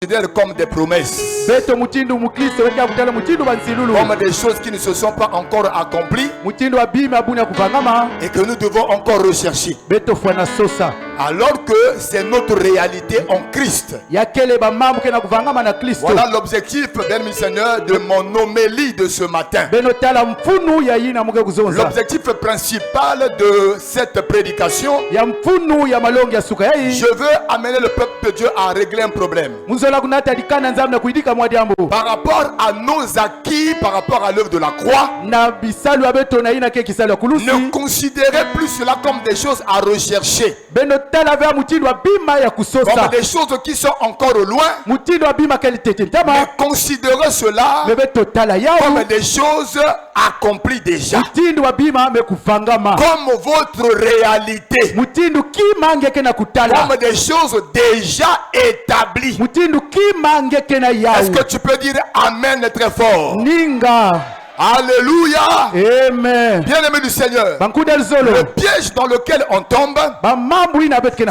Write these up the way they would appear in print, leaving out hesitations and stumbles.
considèrent comme des promesses, comme des choses qui ne se sont pas encore accomplies et que nous devons encore rechercher. Alors que c'est notre réalité en Christ. Voilà l'objectif, bien Seigneur, de mon homélie de ce matin. L'objectif principal de cette prédication, je veux amener le peuple de Dieu à régler un problème. Par rapport à nos acquis, par rapport à l'œuvre de la croix, ne considérez plus cela comme des choses à rechercher, comme des choses qui sont encore loin, mais considérez cela comme des choses accomplies déjà, comme votre réalité, comme des choses déjà établies. Est-ce que tu peux dire Amen très fort? Alléluia. Amen. Bien-aimé du Seigneur, le piège dans lequel on tombe,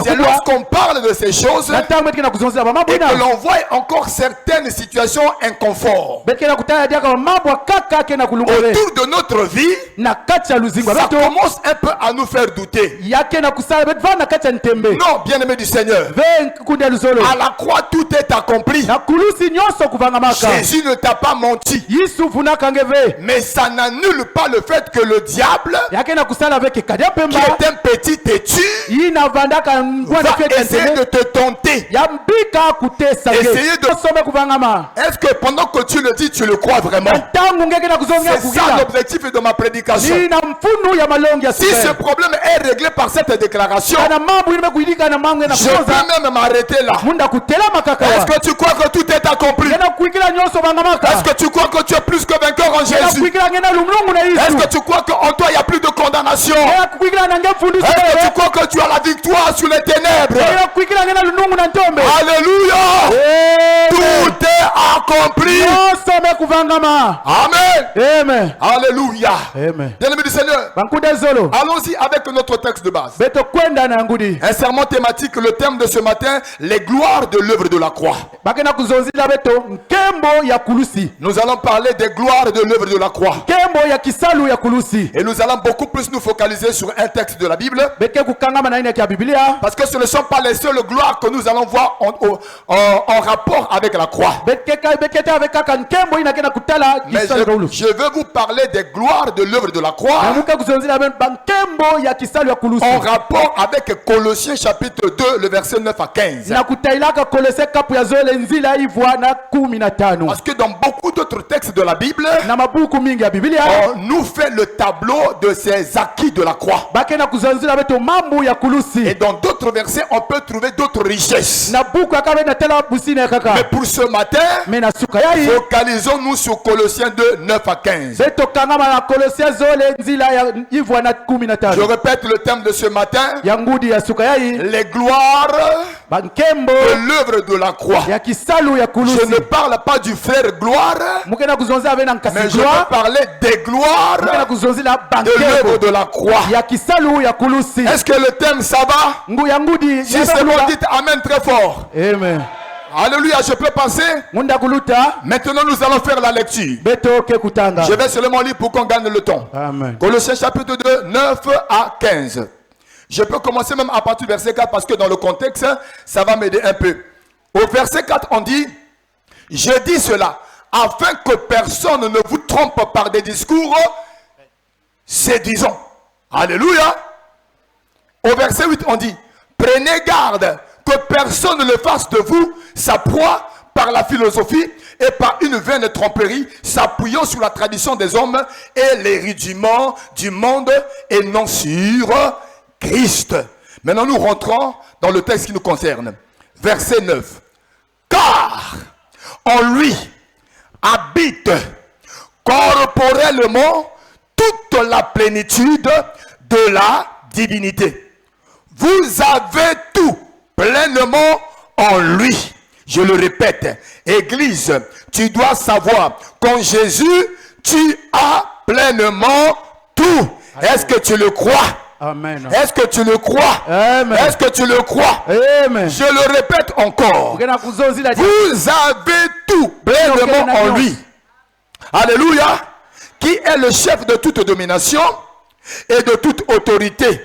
c'est lorsqu'on parle de ces choses et que l'on voit encore certaines situations inconforts autour de notre vie. Ça commence un peu à nous faire douter. Non, bien-aimé du Seigneur, à la croix tout est accompli. Jésus ne t'a pas menti. Mais ça n'annule pas le fait que le diable, qui est un petit têtu, va essayer de te tenter. Essayer de... Est-ce que pendant que tu le dis, tu le crois vraiment? C'est ça l'objectif de ma prédication. Si ce problème est réglé par cette déclaration, je peux même m'arrêter là. Est-ce que tu crois que tout est accompli? Est-ce que tu crois que tu es plus que vainqueur en Jésus? Est-ce que tu crois qu'en toi il n'y a plus de condamnation? Est-ce que tu crois que tu as la victoire sur les ténèbres? Alléluia. Tout est accompli. Amen. Alléluia. Bien-aimé du Seigneur, allons-y avec notre texte de base. Un sermon thématique, le thème de ce matin, les gloires de l'œuvre de la croix. Nous allons parler des gloires de l'œuvre de la croix. Et nous allons beaucoup plus nous focaliser sur un texte de la Bible, parce que ce ne sont pas les seules gloires que nous allons voir en rapport avec la croix. Mais je veux vous parler des gloires de l'œuvre de la croix en rapport avec Colossiens chapitre 2, le verset 9 à 15. Parce que dans beaucoup d'autres textes de la Bible, on nous fait le tableau de ces acquis de la croix. Et dans d'autres versets, on peut trouver d'autres richesses. Mais pour ce matin, focalisons-nous sur Colossiens 2, 9 à 15. Je répète le thème de ce matin, les gloires de l'œuvre de la croix. Je ne parle pas du frère gloire, mais je veux parler des gloires de l'œuvre de la croix. Est-ce que le thème ça va? Si c'est bon, dites Amen très fort. Amen. Alléluia, je peux passer. Maintenant nous allons faire la lecture. Je vais seulement lire pour qu'on gagne le temps. Amen. Colossiens chapitre 2, 9 à 15. Je peux commencer même à partir du verset 4 parce que dans le contexte, ça va m'aider un peu. Au verset 4, on dit: je dis cela afin que personne ne vous trompe par des discours séduisants. Alléluia. Au verset 8, on dit: prenez garde que personne ne fasse de vous sa proie par la philosophie et par une vaine tromperie, s'appuyant sur la tradition des hommes et les rudiments du monde et non sur Christ. Maintenant nous rentrons dans le texte qui nous concerne. Verset 9. Car en lui habite corporellement toute la plénitude de la divinité. Vous avez tout pleinement en lui. Je le répète, Église, tu dois savoir qu'en Jésus, tu as pleinement tout. Est-ce que tu le crois? Amen. Est-ce que tu le crois? Amen. Est-ce que tu le crois? Amen. Je le répète encore. Vous avez tout pleinement en lui. Alléluia. Qui est le chef de toute domination et de toute autorité.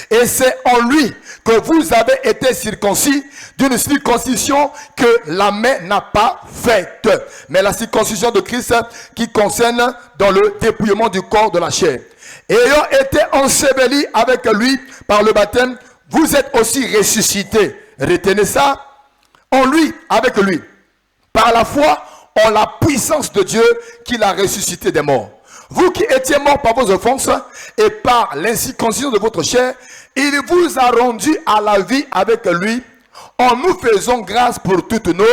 Et c'est en lui que vous avez été circoncis d'une circoncision que la main n'a pas faite. Mais la circoncision de Christ qui concerne dans le dépouillement du corps de la chair. Ayant été ensevelis avec lui par le baptême, vous êtes aussi ressuscités. Retenez ça. En lui, avec lui. Par la foi, en la puissance de Dieu qui l'a ressuscité des morts. Vous qui étiez morts par vos offenses et par l'incirconcision de votre chair, il vous a rendu à la vie avec lui en nous faisant grâce pour toutes nos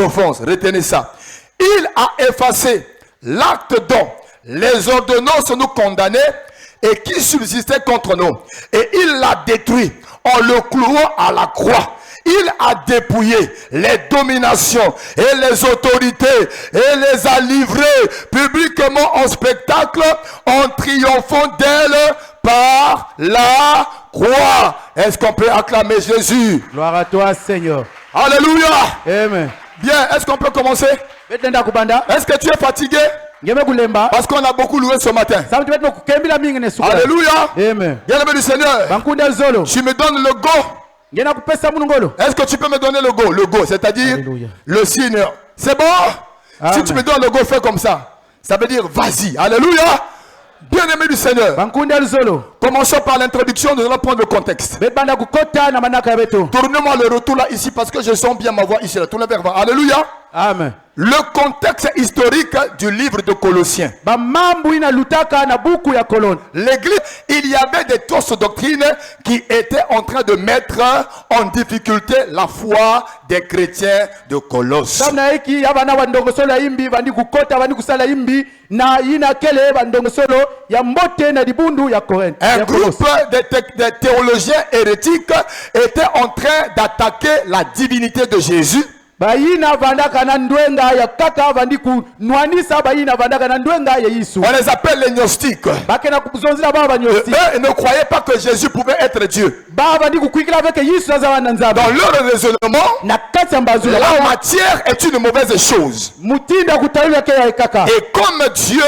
offenses. Retenez ça. Il a effacé l'acte dont les ordonnances nous condamnaient et qui subsistait contre nous. Et il l'a détruit en le clouant à la croix. Il a dépouillé les dominations et les autorités et les a livrées publiquement en spectacle en triomphant d'elles par la croix. Est-ce qu'on peut acclamer Jésus? Gloire à toi, Seigneur. Alléluia. Amen. Bien, est-ce qu'on peut commencer? Est-ce que tu es fatigué? Parce qu'on a beaucoup loué ce matin. Alléluia. Amen. Bien-aimé du Seigneur, tu me donnes le go. Est-ce que tu peux me donner le go? Le go, c'est-à-dire le signe. C'est bon? Amen. Si tu me donnes le go, fais comme ça. Ça veut dire vas-y. Alléluia. Bien-aimé du Seigneur, commençons par l'introduction, nous allons prendre le contexte. Tournez-moi le retour là ici parce que je sens bien ma voix ici. Là. Tout le verbe. Alléluia. Amen. Le contexte historique du livre de Colossiens. L'église, il y avait des fausses doctrines qui étaient en train de mettre en difficulté la foi des chrétiens de Colosse. Un groupe de théologiens hérétiques était en train d'attaquer la divinité de Jésus. On les appelle les gnostiques. Eux, ils ne croyaient pas que Jésus pouvait être Dieu. Dans leur raisonnement, la matière est une mauvaise chose. Et comme Dieu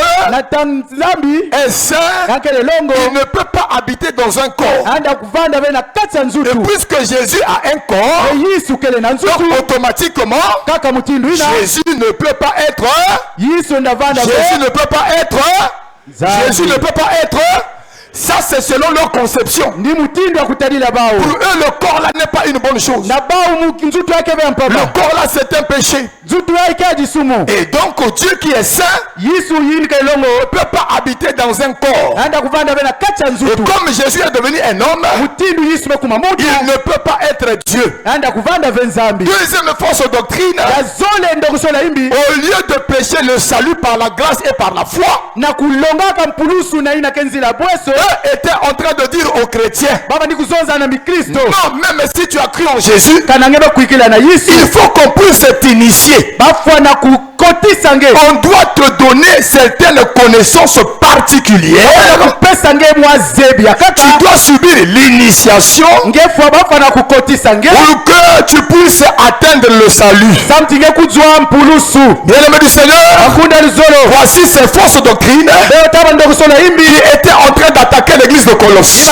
est saint, il ne peut pas habiter dans un corps. Et puisque Jésus a un corps, donc automatiquement Jésus ne peut pas être. Jésus ne peut pas être. Jésus ne peut pas être. Ça, c'est selon leur conception. Pour eux, le corps là n'est pas une bonne chose. Le corps là, c'est un péché. Et donc, Dieu qui est saint ne peut pas habiter dans un corps. Et comme Jésus est devenu un homme, il ne peut pas être Dieu. Deuxième fausse doctrine, au lieu de pécher le salut par la grâce et par la foi, était en train de dire aux chrétiens, non, même si tu as cru en Jésus, il faut qu'on puisse t'initier. On doit te donner certaines connaissances particulières. Tu dois subir l'initiation pour que tu puisses atteindre le salut. Bien-aimé du Seigneur, voici ces fausses doctrines qui étaient en train d'attaquer l'église de Colosse.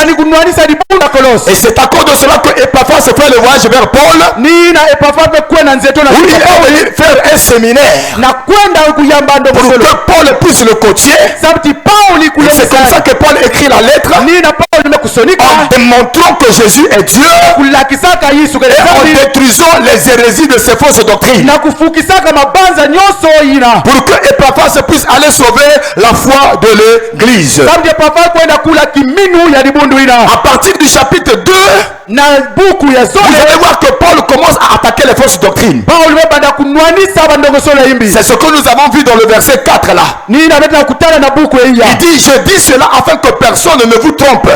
Et c'est à cause de cela que Epaphras fait le voyage vers Paul, où il est venu faire un séminaire pour que Paul puisse le coacher. C'est comme ça que Paul écrit la lettre en démontrant que Jésus est Dieu et en détruisant les hérésies de ces fausses doctrines, pour que Epaphras puisse aller sauver la foi de l'église. À partir du chapitre 2, vous allez voir que Paul commence à attaquer les fausses doctrines. C'est ce que nous avons vu dans le verset 4 là. Il dit, je dis cela afin que personne ne vous trompe.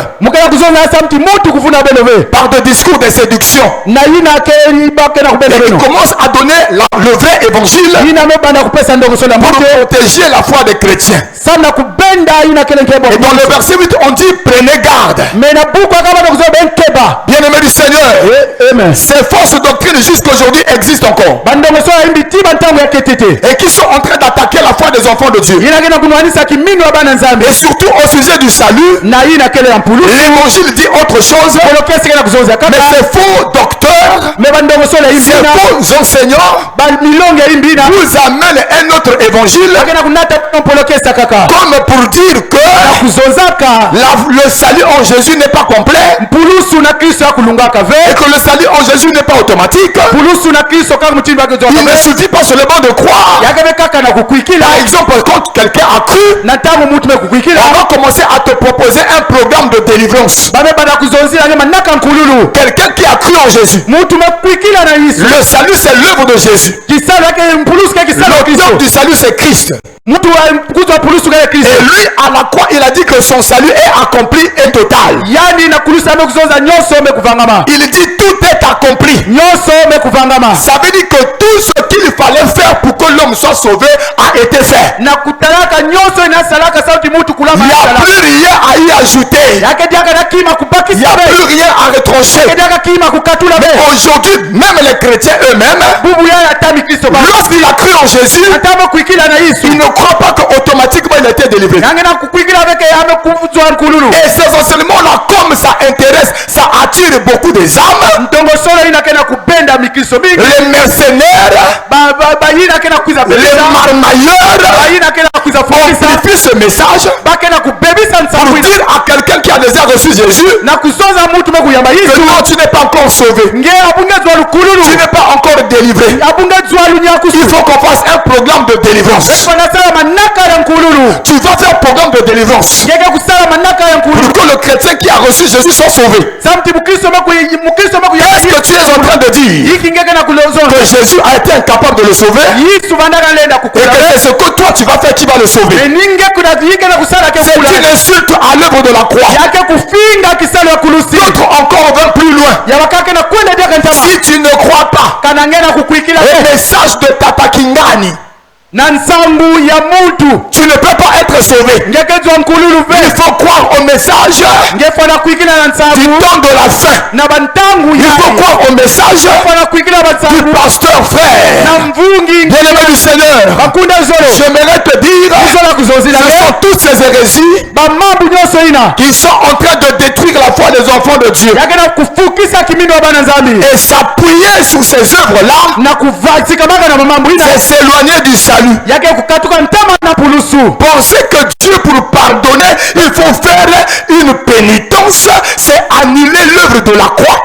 par des discours de séduction. Et qui commence à donner le vrai évangile pour protéger la foi des chrétiens. Et dans le verset 8, on dit prenez garde. Bien-aimés du Seigneur, ces fausses doctrines jusqu'aujourd'hui existent encore. Et qui sont en train d'attaquer la foi des enfants de Dieu. Et surtout au sujet du salut, l'évangile dit autre chose. Mais ces faux docteurs, ces faux enseignants vous amènent un autre évangile comme pour dire que le salut en Jésus n'est pas complet et que le salut en Jésus n'est pas automatique. Il ne suffit pas seulement de croire. Par exemple, quand quelqu'un a cru, on va commencer à te proposer un programme de délivrance. Quelqu'un qui a cru en Jésus, le salut c'est l'œuvre de Jésus. L'auteur du salut c'est Christ. Et lui à la croix il a dit que son salut est accompli et total. Il dit tout est accompli. Ça veut dire que tout ce qu'il fallait faire pour que l'homme soit sauvé a été fait. Il n'y a plus rien à y ajouter. Il n'y a plus rien à retrancher. Mais aujourd'hui, même les chrétiens eux-mêmes, lorsqu'il a cru en Jésus, il ne croit pas qu'automatiquement il a été délivré. Et ces enseignements-là, comme ça intéresse, ça attire beaucoup des âmes. Les mercenaires, les marmailleurs amplifient ce message pour dire à quelqu'un qui a déjà reçu Jésus que non, tu n'es pas encore sauvé. Tu n'es pas encore délivré. Il faut qu'on fasse un programme de délivrance. Tu vas faire un programme de délivrance pour que le chrétien qui a reçu Jésus soit sauvé. Est-ce que tu es en train de dire que Jésus a été incapable de le sauver et que c'est ce que toi tu vas faire qui va le sauver? C'est une insulte à l'œuvre de la croix. D'autres encore vont plus loin. Si tu ne crois pas le message de Tata Kingani, tu ne peux pas être sauvé. Il faut croire au message du temps de la fin. Il faut croire au message du pasteur frère. Bien-aimé du Seigneur, j'aimerais te dire, ce sont toutes ces hérésies qui sont en train de détruire la foi des enfants de Dieu. Et s'appuyer sur ces œuvres-là, c'est s'éloigner du salut. Penser que Dieu, pour pardonner, il faut faire une pénitence, c'est annuler l'œuvre de la croix.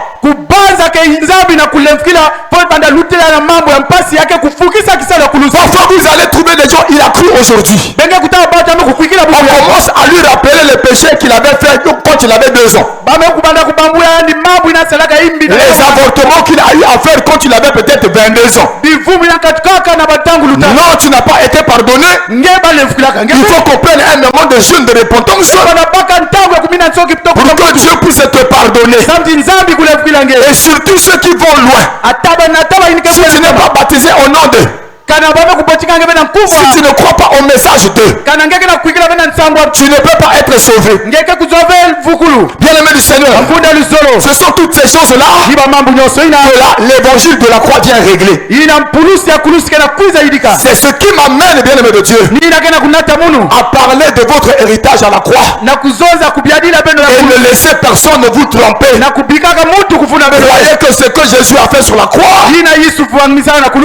Parfois vous allez trouver des gens, il a cru aujourd'hui. On commence à lui rappeler les péchés qu'il avait fait quand il avait 2 ans. Les avortements qu'il a eu à faire quand il avait peut-être 22 ans. Non, tu n'as pas été pardonné. Il faut qu'on prenne un moment de jeûne de repentance pour que Dieu puisse te pardonner. Et surtout ceux qui vont loin. Si tu n'es pas baptisé au nom d'eux, si tu ne crois pas au message d'eux, tu ne peux pas être sauvé. Bien-aimé du Seigneur, ce sont toutes ces choses-là que l'évangile de la croix vient régler. C'est ce qui m'amène, bien-aimé de Dieu, à parler de votre héritage à la croix. Et ne laissez personne vous tromper. Croyez que ce que Jésus a fait sur la croix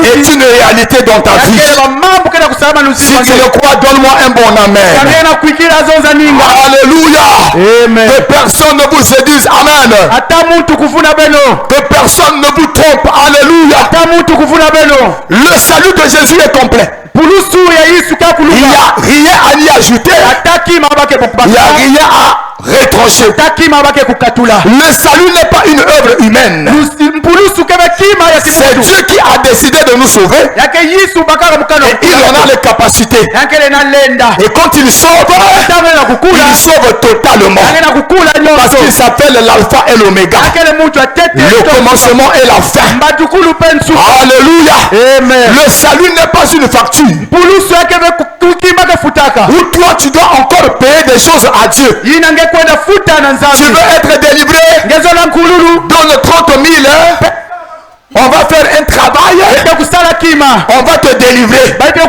est une réalité dans ta vie. Si tu le crois, donne-moi un bon amen. Alléluia. Que personne ne vous séduise. Amen. Que personne ne vous trompe. Alléluia. Le salut de Jésus est complet. Il n'y a rien à y ajouter. Il n'y a rien à retranché. Le salut n'est pas une œuvre humaine. C'est Dieu qui a décidé de nous sauver. Et il en a les capacités. Et quand il sauve totalement. Parce qu'il s'appelle l'alpha et l'oméga. Le commencement et la fin. Alléluia. Le salut n'est pas une facture. Où toi tu dois encore payer des choses à Dieu. Tu veux être délivré. Donne 30 000. On va faire un travail. On va te délivrer. Tu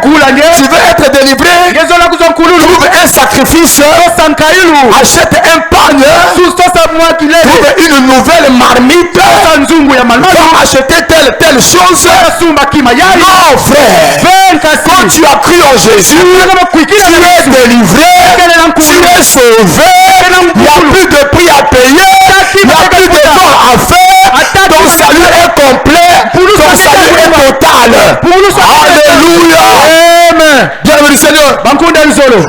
veux être délivré. Trouve un sacrifice. Achète un pagne. Trouve une nouvelle marmite. Va acheter telle chose. Non frère. Quand tu as cru en Jésus, tu es délivré. Tu es sauvé. Il n'y a plus de prix à payer. Il n'y a plus de temps à faire. Ton salut est complet. Ton salut est total. Alléluia. Bienvenue Seigneur.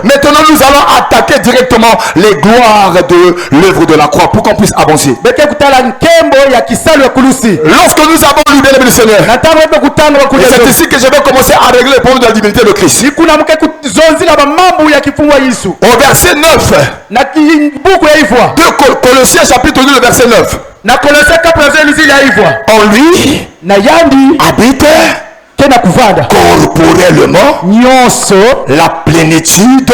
Maintenant nous allons attaquer directement les gloires de l'œuvre de la croix pour qu'on puisse avancer. Lorsque nous avons lu, bien aimé Seigneur, c'est ici que je vais commencer à régler le problème de la divinité de Christ. Au verset 9 de Colossiens chapitre 2, le verset 9. En lui habite corporellement la plénitude de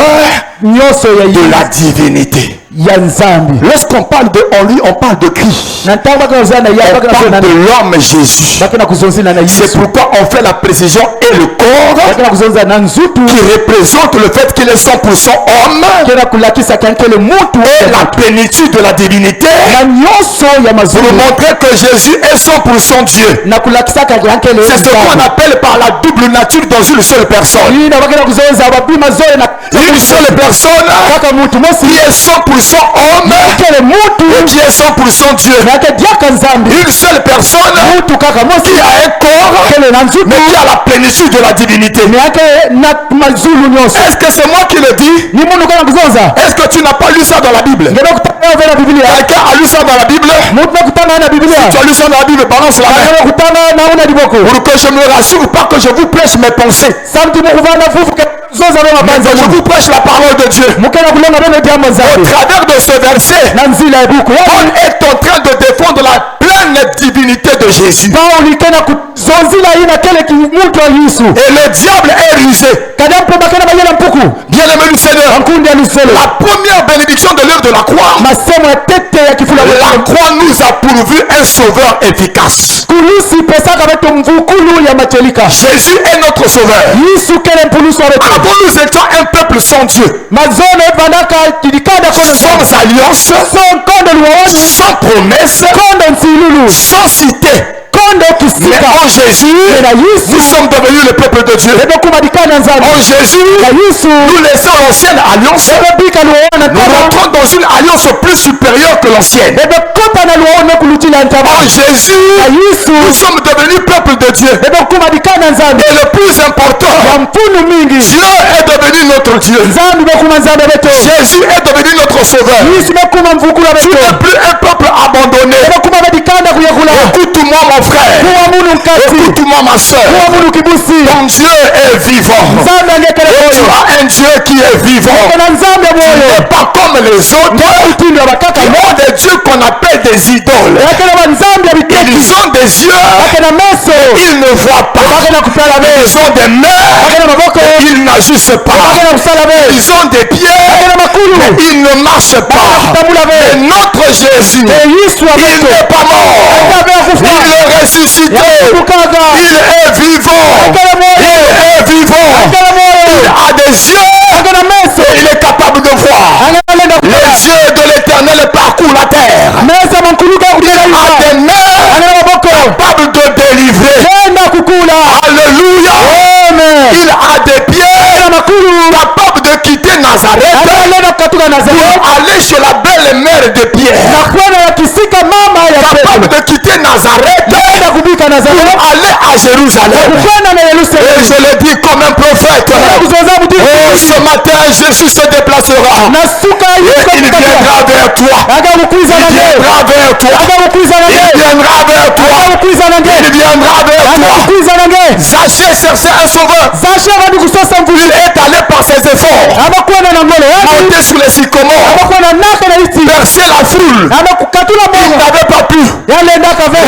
la divinité. Lorsqu'on parle de en lui, on parle de Christ. On parle de l'homme Jésus. C'est pourquoi on fait la précision et le corps qui représente le fait qu'il est 100% homme et la plénitude de la divinité pour montrer que Jésus est 100% Dieu. C'est ce qu'on appelle par la double nature dans une seule personne. Une seule personne qui est 100% homme et qui est 100% Dieu. Une seule personne qui a un corps mais qui a la plénitude de la divinité. Est-ce que c'est moi qui le dis? Est-ce que tu n'as pas lu ça dans la Bible? Quelqu'un a lu ça dans la Bible? Si tu as lu ça dans la Bible, balance la main. Pour que je me rassure pas que je vous prêche mes pensées. Mais je vous prêche la parole de Dieu. Au travers de ce verset, Paul est en train de défendre la pleine divinité de Jésus. Et le diable est rusé. Bien aimé du Seigneur, la première bénédiction de l'œuvre de la croix, la croix nous a pourvu un sauveur efficace. Jésus est notre sauveur. Avant nous étions un peuple sans Dieu, sans alliance, sans promesse, sans cité. Mais en Jésus, nous sommes devenus le peuple de Dieu. En Jésus, nous laissons l'ancienne alliance. Nous rentrons dans une alliance plus supérieure que l'ancienne. En Jésus, nous sommes devenus peuple de Dieu. Et le plus important, Dieu est devenu notre Dieu. Jésus est devenu notre sauveur. Tu n'es plus un peuple abandonné. Écoute-moi mon frère. Écoute-moi ma soeur. Ton Dieu est vivant. Et tu as un Dieu qui est vivant. Tu n'es pas comme les autres qui ont des dieux qu'on appelle des idoles. Ils ont des yeux, ils ne voient pas. Ils ont des mains, ils n'agissent pas. Ils ont des pieds, mais ils ne marchent pas. Mais notre Jésus, il n'est pas mort. Il est ressuscité. Il est vivant. Il est vivant. Il a des yeux. Il est capable de voir. Les yeux de l'Éternel parcourent la terre. Il a des mains capables de délivrer. Alléluia. Il a des pieds capables de quitter Nazareth pour aller chez la belle mère de Pierre. Capable de quitter Nazareth aller à Jérusalem. Et je le dis comme un prophète. Oh, ce matin, Jésus se déplacera. Et il viendra vers toi. Il viendra vers toi. Il viendra vers toi. Il viendra vers toi. Zachée cherchait un sauveur. Il est allé par ses efforts. Monter sur les sycomores. Percer la foule. Il n'avait pas pu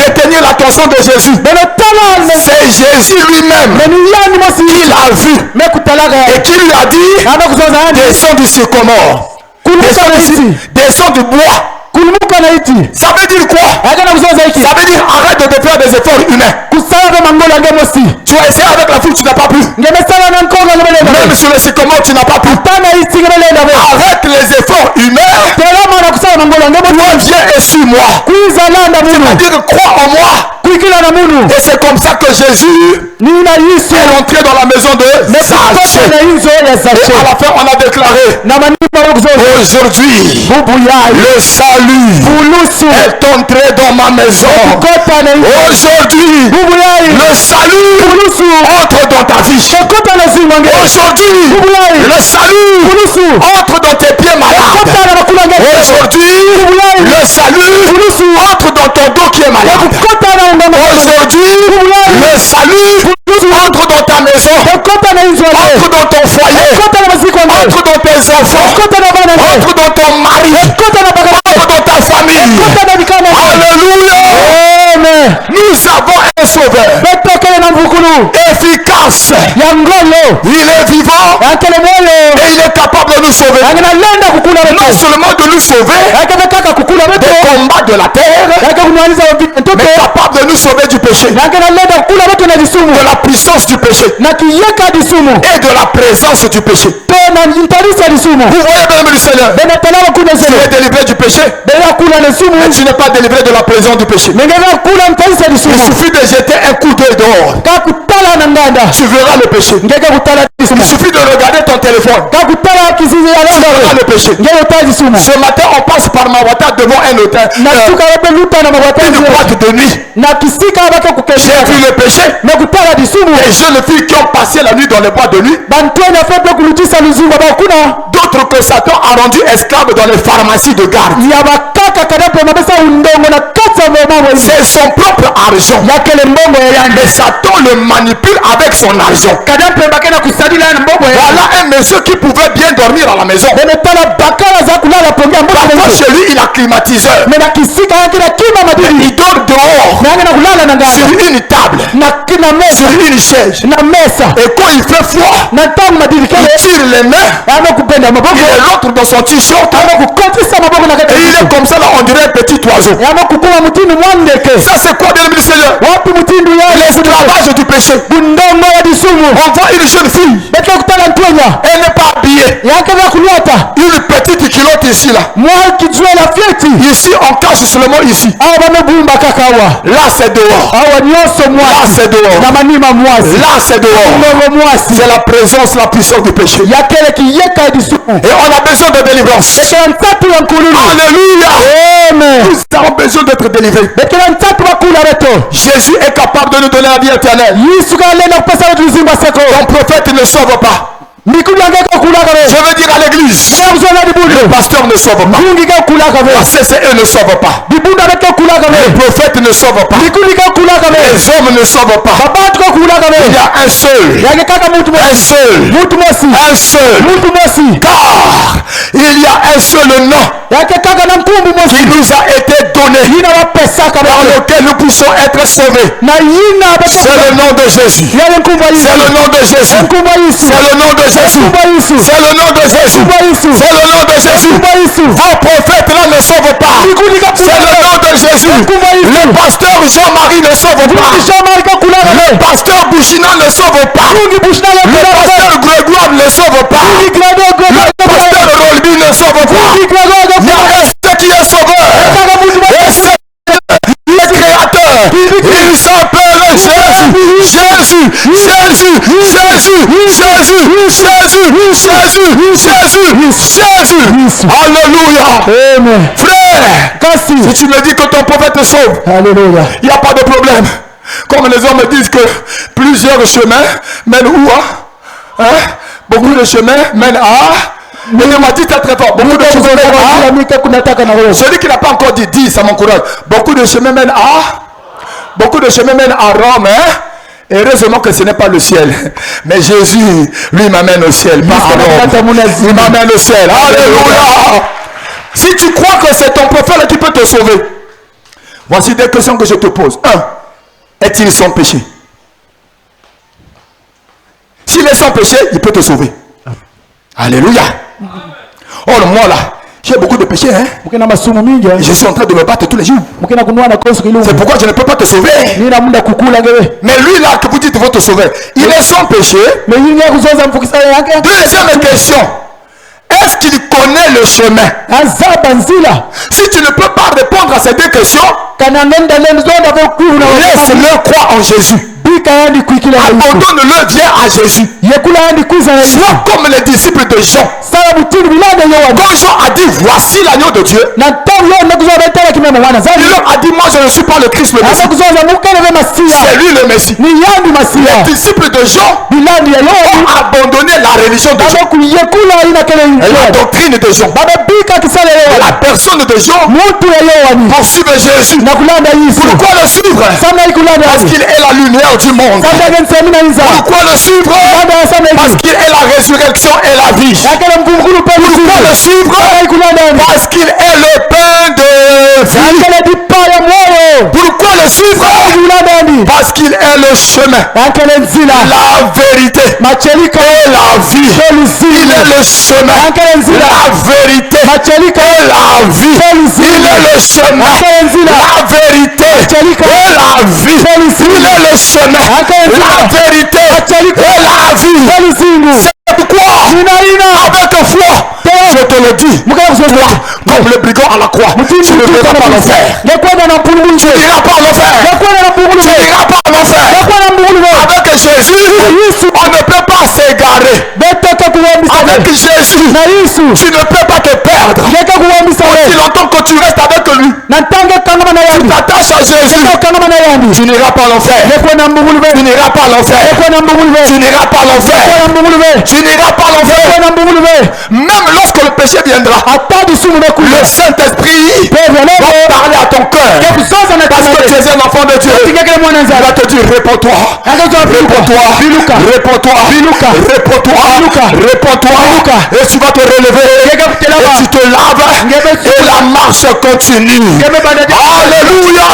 retenir l'attention de Jésus. C'est Jésus lui-même qui l'a vu et qui lui a dit: descends du sycomore, descends du bois. Ça veut dire quoi? Ça veut dire arrête de te faire des efforts humains. Tu as essayé avec la foule, tu n'as pas pu. Même sur le sycomore, tu n'as pas pu. Arrête les efforts humains. Toi, viens et suis-moi. C'est-à-dire crois en moi. Et c'est comme ça que Jésus est entré dans la maison de Zachée. Et à la fin, on a déclaré: aujourd'hui, le salut est entré dans ma maison. Aujourd'hui, le salut entre dans ta vie. Aujourd'hui, le salut entre dans tes pieds malades. Aujourd'hui, le salut entre dans ton dos qui est malade. Aujourd'hui, le salut entre dans ta maison, entre dans ton foyer, entre dans tes enfants, entre dans ton mari, entre dans ta famille. Alléluia. Nous avons un sauveur efficace. Il est vivant et il est capable de nous sauver. Non seulement de nous sauver des combats de la terre, mais capable de nous sauver du péché, de la puissance du péché et de la présence du péché. Vous voyez, bien aimé du Seigneur, tu es délivré du péché, mais tu n'es pas délivré de la présence du péché. Il suffit de jeter un coup d'œil dehors, tu verras le péché. Il suffit de regarder ton téléphone, tu verras le péché. Ce matin, on passe par Mawata devant un hôtel, une boîte de nuit. J'ai vu le péché. Les jeunes filles qui ont passé la nuit dans les boîtes de nuit. D'autres que Satan a rendu esclaves dans les pharmacies de garde. C'est son propre argent. Mais Satan le manipule avec son argent. Voilà un monsieur qui pouvait bien dormir à la maison. Parfois chez lui, il a climatiseur. Mais il dort dehors, sur une table, sur une chaise. Et quand il fait froid, il tire les mains. Il est l'autre dans son t-shirt. Et il est comme ça là, on dirait un petit oiseau. Ça c'est quoi, bien aimé du Seigneur? L'esclavage du péché. On voit une jeune fille. Elle n'est pas habillée. Une petite culotte ici là. Ici on cache seulement ici. Là c'est dehors. Là c'est dehors. Là c'est dehors. C'est la présence, la puissance du péché. Et on a besoin de délivrance. Alléluia. Nous avons besoin d'être délivrés. Jésus est capable de nous donner la vie éternelle. Ton prophète ne sauve pas. Je veux dire à l'église, le pasteur ne sauve pas, la CCE ne sauve pas, le prophète ne sauve pas, les hommes ne sauvent pas. Il y a un seul, car il y a un seul nom qui nous a été donné, par lequel nous puissions être sauvés. C'est le nom de Jésus. C'est le nom de Jésus. C'est le nom de Jésus. C'est le nom de Jésus. C'est le nom de Jésus. Vos prophètes là ne sauvent pas. C'est le nom de Jésus. Le pasteur Jean-Marie ne sauve pas. Le pasteur Bouchina ne sauve pas. Le pasteur Grégoire ne sauve pas. Le pasteur Rolby ne sauve pas. Il y a un seul qui est sauveur. Et c'est le Créateur. Il s'appelle Jésus. Jésus. Jésus. Jésus. Jésus. Jésus. Jésus. Alléluia. Frère, si tu me dis que ton prophète te sauve, il n'y a pas de problème. Comme les hommes disent que plusieurs chemins mènent où, hein? Beaucoup de chemins mènent à... Mais il m'a dit très fort. Beaucoup de chemins mènent à... Celui qui n'a pas encore dit, ça m'encourage. Beaucoup de chemins mènent à... Beaucoup de chemins mènent à Rome, hein? Et heureusement que ce n'est pas le ciel. Mais Jésus, lui, m'amène au ciel. Pas à Rome. Il m'amène au ciel. Alléluia. Si tu crois que c'est ton prophète qui peut te sauver, voici des questions que je te pose. 1. Est-il sans péché? S'il est sans péché, il peut te sauver. Alléluia. Oh, moi là, j'ai beaucoup de péchés, hein? Je suis en train de me battre tous les jours. C'est pourquoi je ne peux pas te sauver. Mais lui là, que vous dites, il va te sauver. Il est sans péché. Deuxième question. Est-ce qu'il connaît le chemin? Si tu ne peux pas répondre à ces deux questions, laisse-le croire en Jésus. Abandonne-le, viens à Jésus. Sois comme les disciples de Jean. Quand Jean a dit voici l'agneau de Dieu, il leur a dit moi je ne suis pas le Christ le Messie. C'est lui le Messie. Les disciples de Jean ont abandonné la religion de Jean, la doctrine de Jean, la personne de Jean pour suivre Jésus. Pourquoi le suivre? Parce qu'il est la lumière du monde. Pourquoi le suivre? Parce qu'il est la résurrection et la vie. Pourquoi le suivre? Parce qu'il est le pain de vie. Pourquoi le suivre? Parce qu'il est le chemin, la vérité et la vie. Il est le chemin, la vérité et la vie. Il est le chemin, la vérité et la vie. Il est le chemin, la vérité et la vie. C'est pourquoi, avec foi, je te le dis, comme le brigand à la croix, tu ne verras pas l'enfer. Tu n'iras pas l'enfer. Tu n'iras pas l'enfer. Avec Jésus, on ne peut pas s'égarer. Avec Jésus, tu ne peux pas te perdre. Aussi longtemps que tu restes avec lui, tu t'attaches à Jésus, tu n'iras pas l'enfer. Tu n'iras pas l'enfer. Tu n'iras pas l'enfer. Tu n'iras pas l'enfer. Même lorsque le péché viendra, le Saint-Esprit va parler à ton cœur. Parce que tu es un enfant de Dieu. Il va te dire réponds-toi. Réponds-toi. Réponds-toi. Réponds-toi. Réponds-toi. Et tu vas te relever. Et tu te laves. Et la marche continue. Alléluia.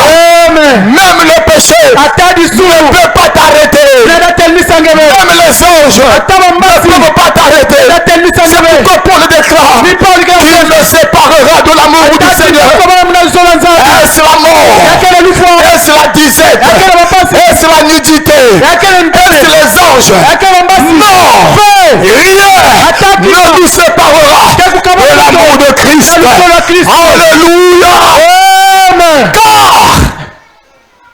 Même le péché ne peut pas t'arrêter. Même les anges ne peuvent pas t'arrêter. C'est pourquoi Paul déclare: il me séparera de l'amour du Seigneur. Est-ce la mort? Est-ce la disette? Est-ce la nudité? Est-ce les anges? Non! Rien ne nous séparera de l'amour de Christ. Alléluia! Car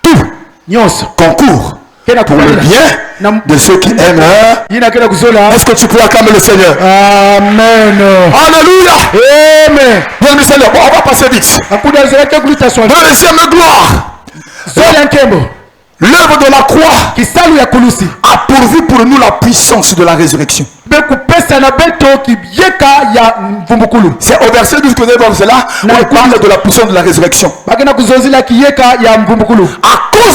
tout concourt pour le bien de ceux qui aiment. Est-ce que tu peux acclamer le Seigneur? Amen. Alléluia. Amen. Bien le Seigneur. Bon, on va passer vite. Deuxième gloire. L'œuvre de la croix a pourvu pour nous la puissance de la résurrection. C'est au verset 12 que nous avons cela. On parle de la puissance de la résurrection. À cause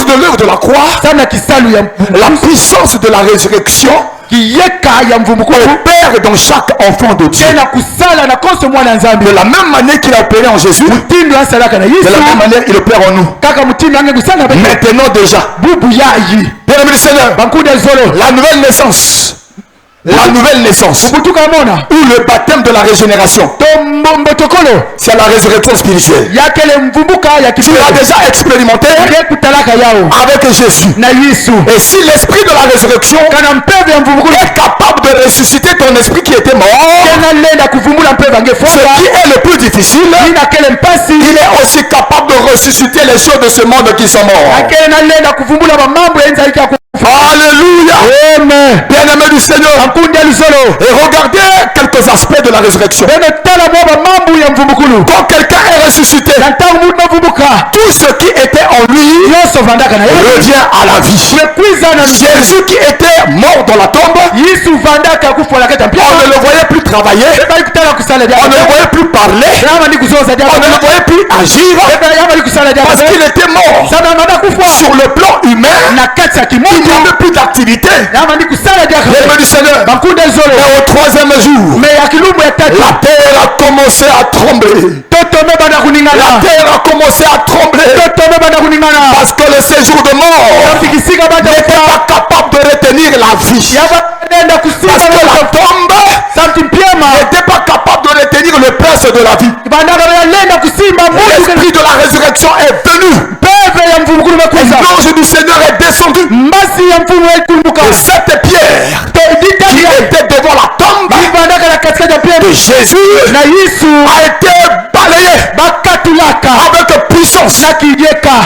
de l'œuvre de la croix, la puissance de la résurrection opère dans chaque enfant de Dieu. De la même manière qu'il a opéré en Jésus, de la même manière il opère en nous. Maintenant déjà, bien aimé Seigneur, la nouvelle naissance. La nouvelle naissance ou le baptême de la régénération, c'est la résurrection spirituelle. Tu l'as déjà expérimenté avec Jésus. Et si l'esprit de la résurrection est capable de ressusciter ton esprit qui était mort, ce qui est le plus difficile, il est aussi capable de ressusciter les choses de ce monde qui sont morts. Alléluia. Amen. Bien-aimé du Seigneur, Et regardez quelques aspects de la résurrection. Quand quelqu'un est ressuscité, tout ce qui était en lui revient à la vie. Jésus qui était mort dans la tombe, on ne le voyait plus travailler, on ne le voyait plus parler, on ne le voyait plus agir, parce qu'il était mort. Sur le plan humain, il n'y avait plus d'activité. L'ennemi du Seigneur. Mais au troisième jour, la terre a commencé à trembler. La terre a commencé à trembler. Parce que le séjour de mort n'était pas capable de retenir la vie. Parce que la tombe n'était pas capable de retenir le prince de la vie. L'esprit de la résurrection est venu. L'ange du Seigneur est descendu. Et cette pierre qui était devant la tombe de Jésus a été balayée avec puissance,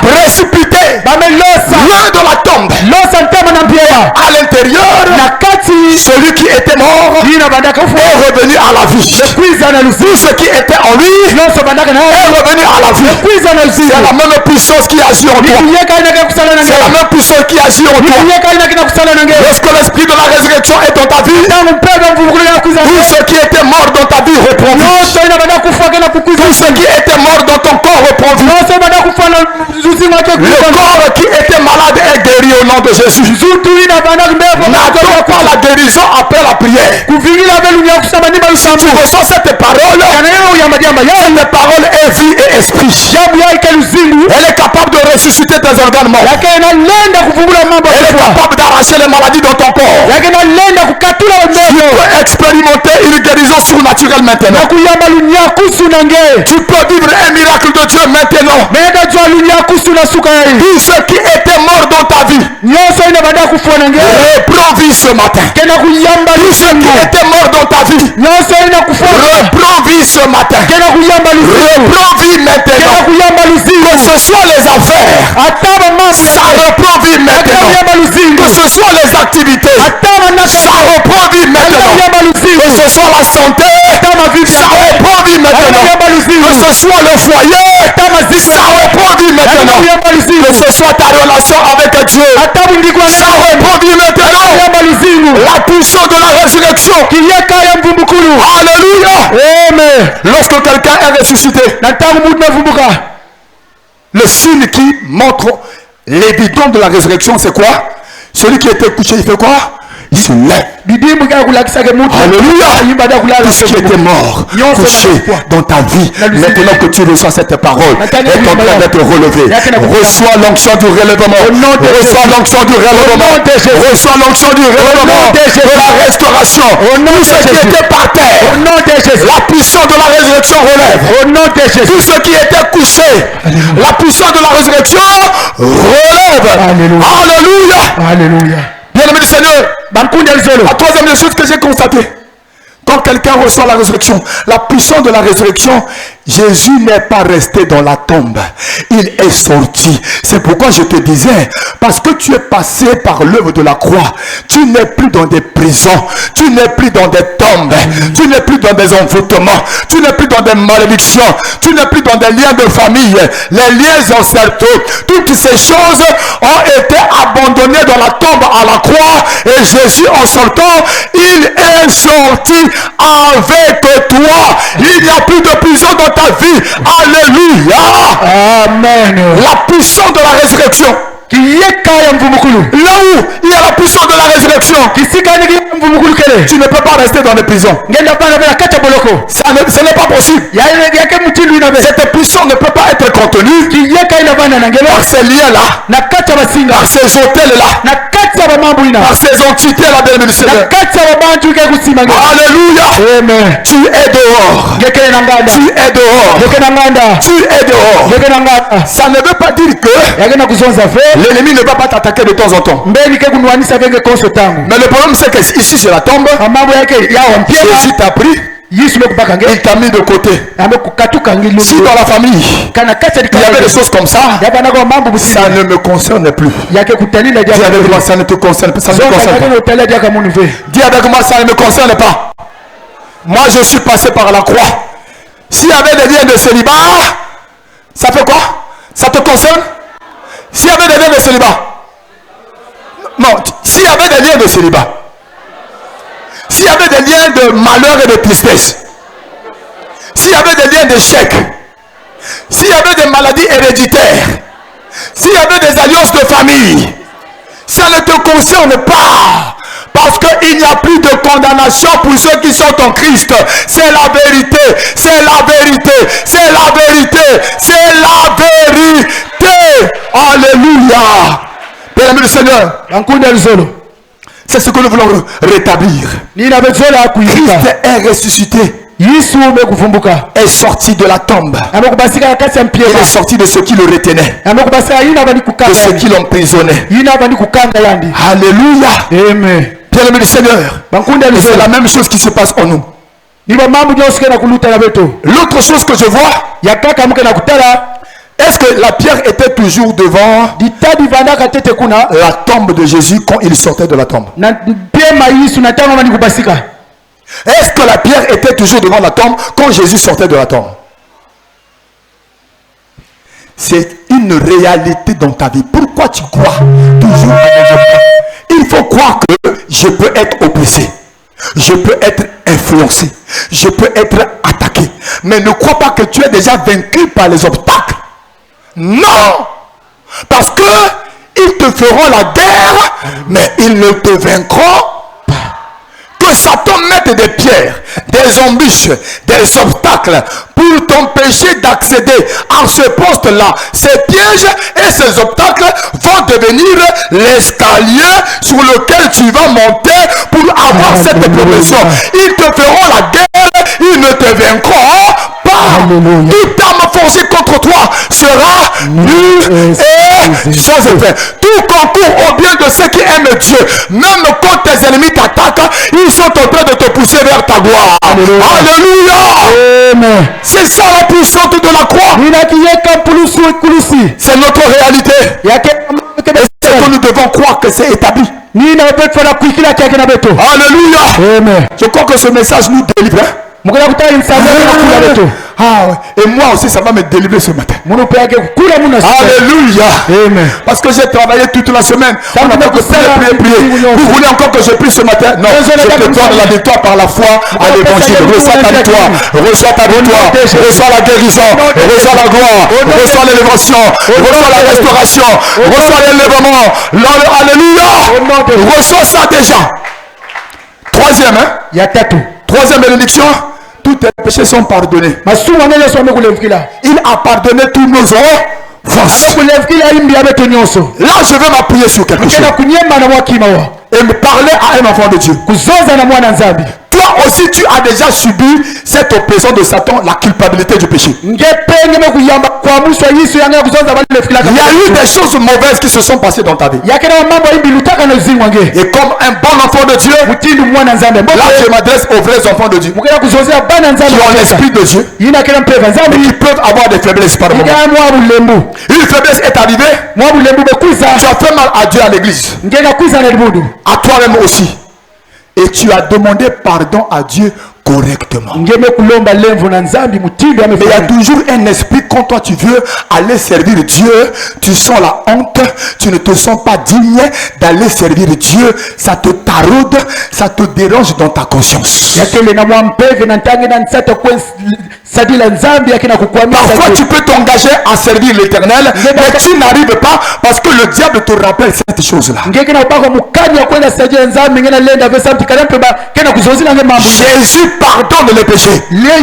précipitée loin de la tombe. À l'intérieur, celui qui était mort est revenu à la vie. Tout ce qui était en lui est revenu à la vie. C'est la même puissance qui agit en toi. C'est la même puissance qui agit en toi. Lorsque l'esprit de la résurrection est dans ta vie, tout ce qui était mort dans ta vie reprend vie. Tout ce qui était mort dans ton corps reprend vie. Le corps qui était malade est guéri au nom de Jésus. N'attends pas la guérison après la prière. Si tu reçois cette parole, cette parole est vie et esprit. Elle est capable de ressusciter tes organes morts. Elle est capable d'arracher les maladies dans ton corps. Tu peux expérimenter une guérison surnaturelle maintenant. Tu peux vivre un miracle de Dieu maintenant. Tout ce qui était mort dans ta vie reprend vie ce matin. Tout ce qui était mort dans ta vie reprend vie ce matin. Reprend vie maintenant. Que ce soit les affaires, ça reprend vie maintenant. Que ce soit les activités, ça reprend vie maintenant. Que ce soit la santé, ça reprend vie maintenant. Que ce soit le foyer, ça reprend vie maintenant. Que ce soit ta relation avec Dieu, ça reprend vie maintenant. La puissance de la résurrection. Alléluia. Amen. Lorsque quelqu'un est ressuscité, le signe qui montre l'évidence de la résurrection, c'est quoi? Celui qui était couché, il fait quoi? Il se lève. Alléluia. Tout ce qui était mort, couché dans ta vie, maintenant que tu reçois cette parole, est en train d'être relevé. Reçois l'onction du relèvement. Reçois l'onction du relèvement. Reçois l'onction du relèvement. De la restauration. Tout ce qui était par terre, la puissance de la résurrection relève. Tout ce qui était couché, la puissance de la résurrection relève. Alléluia. Alléluia. Bien-aimé du Seigneur, la troisième chose que j'ai constatée, quand quelqu'un reçoit la résurrection, la puissance de la résurrection, Jésus n'est pas resté dans la tombe. Il est sorti. C'est pourquoi je te disais, parce que tu es passé par l'œuvre de la croix, tu n'es plus dans des prisons, tu n'es plus dans des tombes, tu n'es plus dans des envoûtements, tu n'es plus dans des malédictions, tu n'es plus dans des liens de famille, les liens ancestraux. Toutes ces choses ont été abandonnées dans la tombe à la croix, et Jésus en sortant, il est sorti avec toi. Il n'y a plus de prison dans ta vie. Alléluia. Amen. La puissance de la résurrection. Là où il y a la puissance de la résurrection, tu ne peux pas rester dans les prisons. Ce n'est pas possible. Cette puissance ne peut pas être contenue par ces liens-là, par ces hôtels-là, par ces entités-là de l'administration. Alléluia. Amen. Tu es dehors. Tu es dehors. Tu es dehors. Ça ne veut pas dire que l'ennemi ne va pas t'attaquer de temps en temps. Mais le problème c'est que ici c'est la tombe. Jésus t'a pris. il t'a mis de côté. Si dans la famille, il y avait des choses comme ça, ça ne me concerne plus. Dis avec moi, ça ne te concerne pas. Ça ne me concerne pas. Dis avec moi, ça ne me concerne pas. Moi, je suis passé par la croix. S'il y avait des liens de célibat, ça fait quoi? Ça te concerne? S'il y avait des liens de célibat, non, s'il y avait des liens de célibat, s'il y avait des liens de malheur et de tristesse, s'il y avait des liens d'échec, s'il y avait des maladies héréditaires, s'il y avait des alliances de famille, ça ne te concerne pas. Parce qu'il n'y a plus de condamnation pour ceux qui sont en Christ. C'est la vérité. C'est la vérité. C'est la vérité. C'est la vérité. Alléluia. Bien-aimé du Seigneur. C'est ce que nous voulons rétablir. Christ est ressuscité. Est sorti de la tombe. Il est sorti de ce qui le retenait, de ce qui l'emprisonnait. Alléluia. Amen. Bien-aimé du Seigneur, c'est la même chose qui se passe en nous. L'autre chose que je vois, est-ce que la pierre était toujours devant la tombe de Jésus quand il sortait de la tombe? Est-ce que la pierre était toujours devant la tombe quand Jésus sortait de la tombe? C'est une réalité dans ta vie. Pourquoi tu crois toujours à des? Il faut croire que je peux être oppressé, je peux être influencé, je peux être attaqué. Mais ne crois pas que tu es déjà vaincu par les obstacles. Non! Parce que ils te feront la guerre, mais ils ne te vaincront pas. Que Satan mette des pierres, des embûches, des obstacles pour t'empêcher d'accéder à ce poste-là. Ces pièges et ces obstacles vont devenir l'escalier sur lequel tu vas monter pour avoir cette progression. Ils te feront la guerre, ils ne te vaincront pas. Toute arme forgée contre toi sera nulle et sans effet. Tout concourt au bien de ceux qui aiment Dieu. Même quand tes ennemis t'attaquent, ils sont en train de te pousser vers ta gloire. Alléluia. C'est ça la puissance de la croix. C'est notre réalité. C'est que nous devons croire que c'est établi. Alléluia. Je crois que ce message nous délivre. Et moi aussi ça va me délivrer ce matin. Alléluia. Parce que j'ai travaillé toute la semaine. On n'a pas que prier. Vous voulez encore que je prie ce matin? Non, je te donne la victoire par la foi à l'évangile. Reçois ta victoire, reçois ta victoire, reçois la guérison, reçois la gloire, reçois l'élévation, reçois la restauration, reçois l'élèvement. Alléluia. Reçois ça déjà. Troisième, troisième bénédiction. Tous tes péchés sont pardonnés. Il a pardonné tous nos offenses. Là, je vais m'appuyer sur quelque chose et me parler à un enfant de Dieu. Toi aussi, tu as déjà subi cette oppression de Satan, la culpabilité du péché. Il y a eu des choses mauvaises qui se sont passées dans ta vie. Et comme un bon enfant de Dieu, là je m'adresse aux vrais enfants de Dieu qui ont l'esprit de Dieu, mais qui peuvent avoir des faiblesses par moment. Une faiblesse est arrivée, tu as fait mal à Dieu à l'église, à toi-même aussi. Et tu as demandé pardon à Dieu correctement. Mais il y a toujours un esprit quand toi tu veux aller servir Dieu, tu sens la honte, tu ne te sens pas digne d'aller servir Dieu, ça te taraude, ça te dérange dans ta conscience. Parfois tu peux t'engager à servir l'Éternel, mais tu n'arrives pas parce que le diable te rappelle cette chose-là. Jésus pardonne les péchés. La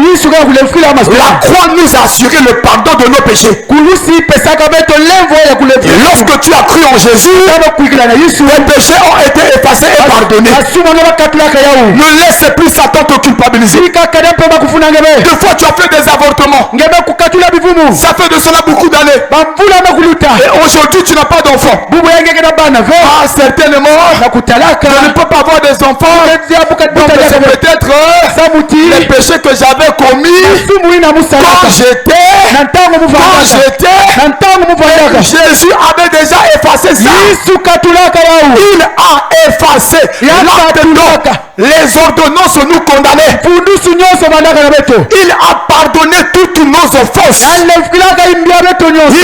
croix nous a assuré le pardon de nos péchés. Et lorsque tu as cru en Jésus, tes péchés ont été effacés et pardonnés. Ne laisse plus Satan te culpabiliser. Des fois tu as fait fait des avortements. Ça fait de cela beaucoup d'années. Et aujourd'hui, tu n'as pas d'enfant. Ah, certainement, je ne peux pas avoir des enfants. Donc, c'est peut-être les péchés que j'avais commis quand j'étais. Jésus avait déjà effacé ça. Il a effacé les ordonnances nous condamnaient. Il a pardonné toutes nos offenses. Il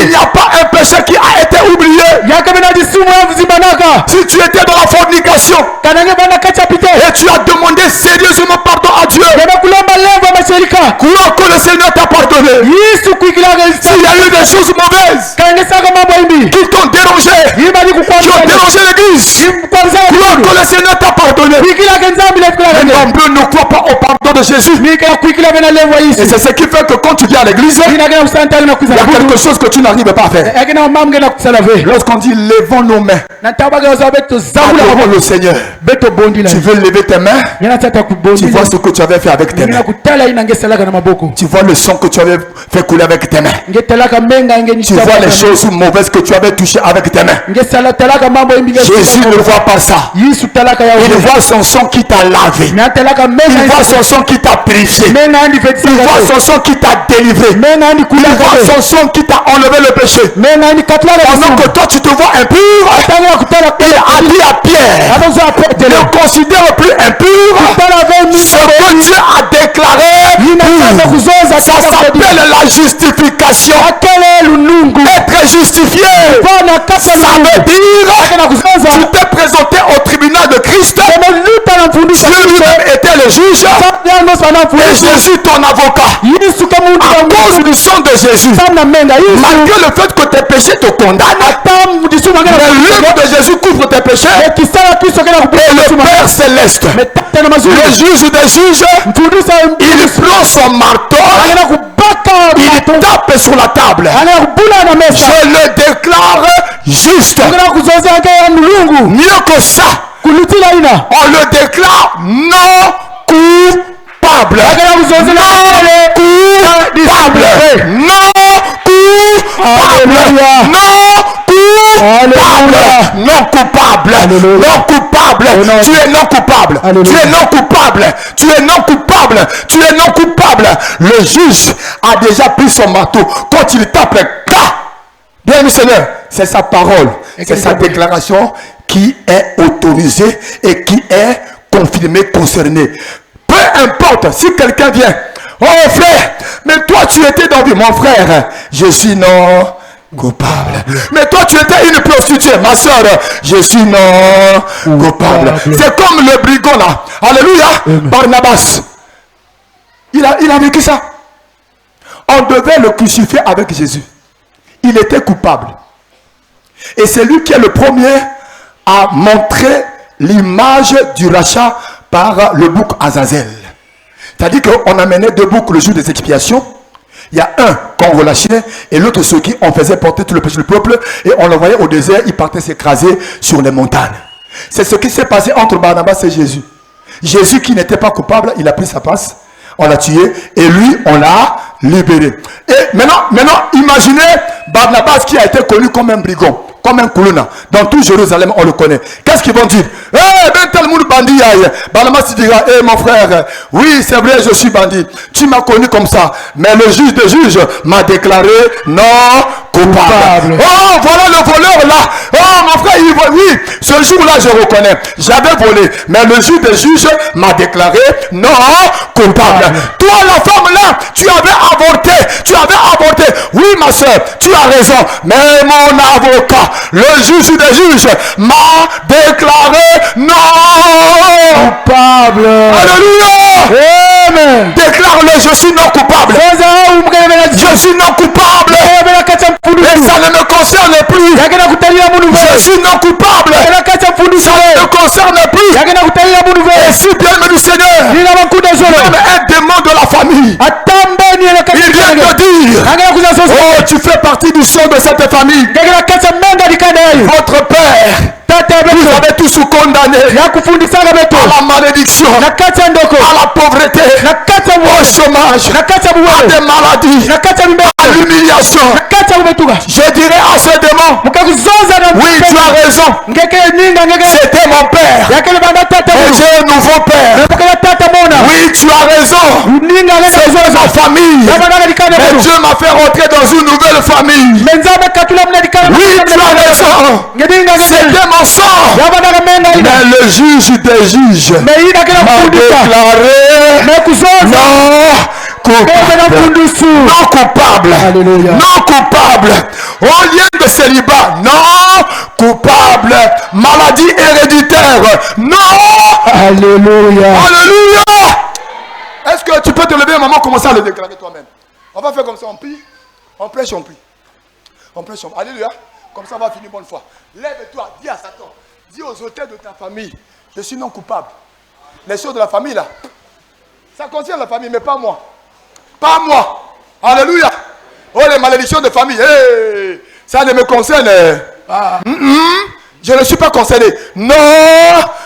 n'y a pas un péché qui a été oublié. Si tu étais dans la fornication et tu as demandé sérieusement pardon à Dieu, crois que le Seigneur t'a pardonné. S'il y a eu des choses mauvaises qui t'ont dérangé, qui ont dérangé l'église, crois que le Seigneur t'a pardonné. Nombreux ne croient pas au pardon de Jésus. Et c'est ce qui fait que quand tu viens à l'église, il y a quelque chose que tu n'arrives pas à faire. Lorsqu'on dit levons nos mains devant le Seigneur, tu veux lever tes mains, tu vois ce que tu avais fait avec tes mains. Tu vois le sang que tu avais fait couler avec tes mains. Tu vois les choses mauvaises que tu avais touchées avec tes mains. Jésus ne voit pas ça. Il voit son sang qui t'a lavé. Il voit son sang qui t'a purifié. Il voit son sang qui t'a délivré. Il voit son sang qui t'a enlevé le péché. Pendant que toi tu te vois impur, il a dit à Pierre, ne considère plus impur ce que Dieu a déclaré. Ça s'appelle la justification. Être justifié, ça veut dire tu t'es présenté au tribunal de Christ. Dieu lui-même était le juge et Jésus ton avocat. À cause du sang de Jésus, malgré le fait que tes péchés te condamnent, l'œuvre de Jésus couvre tes péchés. Et le Père céleste, le juge des juges, il prend son marteau, il tape sur la table. Je le déclare juste. Mieux que ça, on le déclare non coupable. Non coupable. Non coupable. Non coupable. Tu es non coupable. Tu es non coupable. Tu es non coupable. Tu es non coupable. Le juge a déjà pris son marteau. Quand il tape, bien aimé Seigneur, c'est sa parole, c'est sa déclaration qui est autorisée et qui est confirmée, concernée. Peu importe si quelqu'un vient, oh frère, mais toi tu étais dans vie, mon frère, je suis non coupable. Mais toi tu étais une prostituée, ma soeur, je suis non coupable. C'est comme le brigand là, alléluia, Barnabas, il a vécu ça. On devait le crucifier avec Jésus. Il était coupable. Et c'est lui qui est le premier à montrer l'image du rachat par le bouc Azazel. C'est-à-dire qu'on amenait deux boucs le jour des expiations. Il y a un qu'on relâchait et l'autre ceux qui on faisait porter tout le péché du peuple et on l'envoyait au désert, il partait s'écraser sur les montagnes. C'est ce qui s'est passé entre Barnabas et Jésus. Jésus qui n'était pas coupable, il a pris sa place, on l'a tué et lui on l'a libéré. Et maintenant imaginez Barnabas qui a été connu comme un brigand, comme un Koulouna. Dans tout Jérusalem, on le connaît. Qu'est-ce qu'ils vont dire? Ben tel monde bandit. Barnabas dira, mon frère, oui, c'est vrai, je suis bandit. Tu m'as connu comme ça. Mais le juge des juges m'a déclaré non coupable. Oh, voilà le voleur là. Oh, mon frère, oui, ce jour-là, je reconnais. J'avais volé. Mais le juge des juges m'a déclaré non coupable. Toi, la femme là, tu avais avorté. Oui, ma soeur, tu as raison. Mais mon avocat, le juge des juges, m'a déclaré non coupable. Alléluia. Amen. Déclare-le, je suis non coupable. Je suis non coupable. Et ça ne me concerne plus. Je suis non coupable. Ça ne me concerne plus. Et si bien aimé du Seigneur, même un démon de la famille, il vient te dire, oh, tu fais partie du sang de cette famille. Votre père Vous avez tous condamné à la malédiction, à la pauvreté, au chômage, à des maladies, à l'humiliation. Je dirais à ce démon, oui, tu as raison. C'était mon père. Et j'ai un nouveau père. Oui, tu as raison. C'est ma famille. Mais Dieu m'a fait rentrer dans une nouvelle famille. Oui, tu as raison. C'était mon sang. Mais le juge des juges m'a déclaré non coupable. Alléluia. Non coupable. Au lieu de célibat, non coupable. Maladie héréditaire, non. Alléluia. Alléluia. Est-ce que tu peux te lever, maman, commencer à le déclarer toi-même? On va faire comme ça, on prie, on prêche, on prie. On prêche, on prie. Alléluia. Comme ça, on va finir bonne fois. Lève-toi, dis à Satan, dis aux auteurs de ta famille, je suis non coupable. Les choses de la famille, là, ça concerne la famille, mais pas moi. Pas moi. Alléluia. Oh, les malédictions de famille. Hey, ça ne me concerne. Je ne suis pas concerné. Non.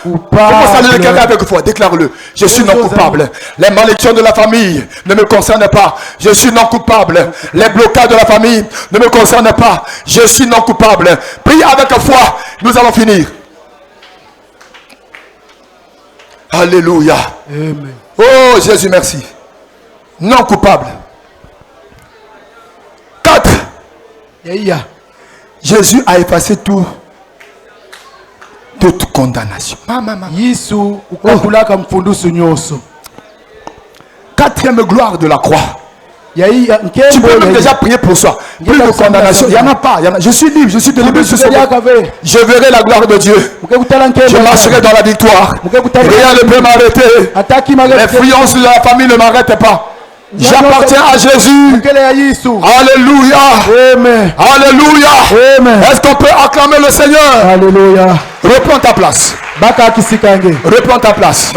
Comment ça le quelqu'un avec foi? Déclare-le. Je suis non coupable. Les malédictions de la famille ne me concernent pas. Je suis non coupable. Les blocages de la famille ne me concernent pas. Je suis non coupable. Prie avec foi. Nous allons finir. Alléluia. Amen. Oh Jésus, merci. Non coupable. 4. Jésus a effacé toute condamnation. Quatrième gloire de la croix. Tu peux même déjà prier pour soi. Plus de condamnation. Il n'y en a pas. Je suis libre, je suis délivré. Je verrai la gloire de Dieu. Je marcherai dans la victoire. Rien ne peut m'arrêter. L'influence de la famille ne m'arrête pas. J'appartiens à Jésus. Alléluia. Amen. Alléluia. Amen. Est-ce qu'on peut acclamer le Seigneur? Alléluia. Reprends ta place. Reprends ta place.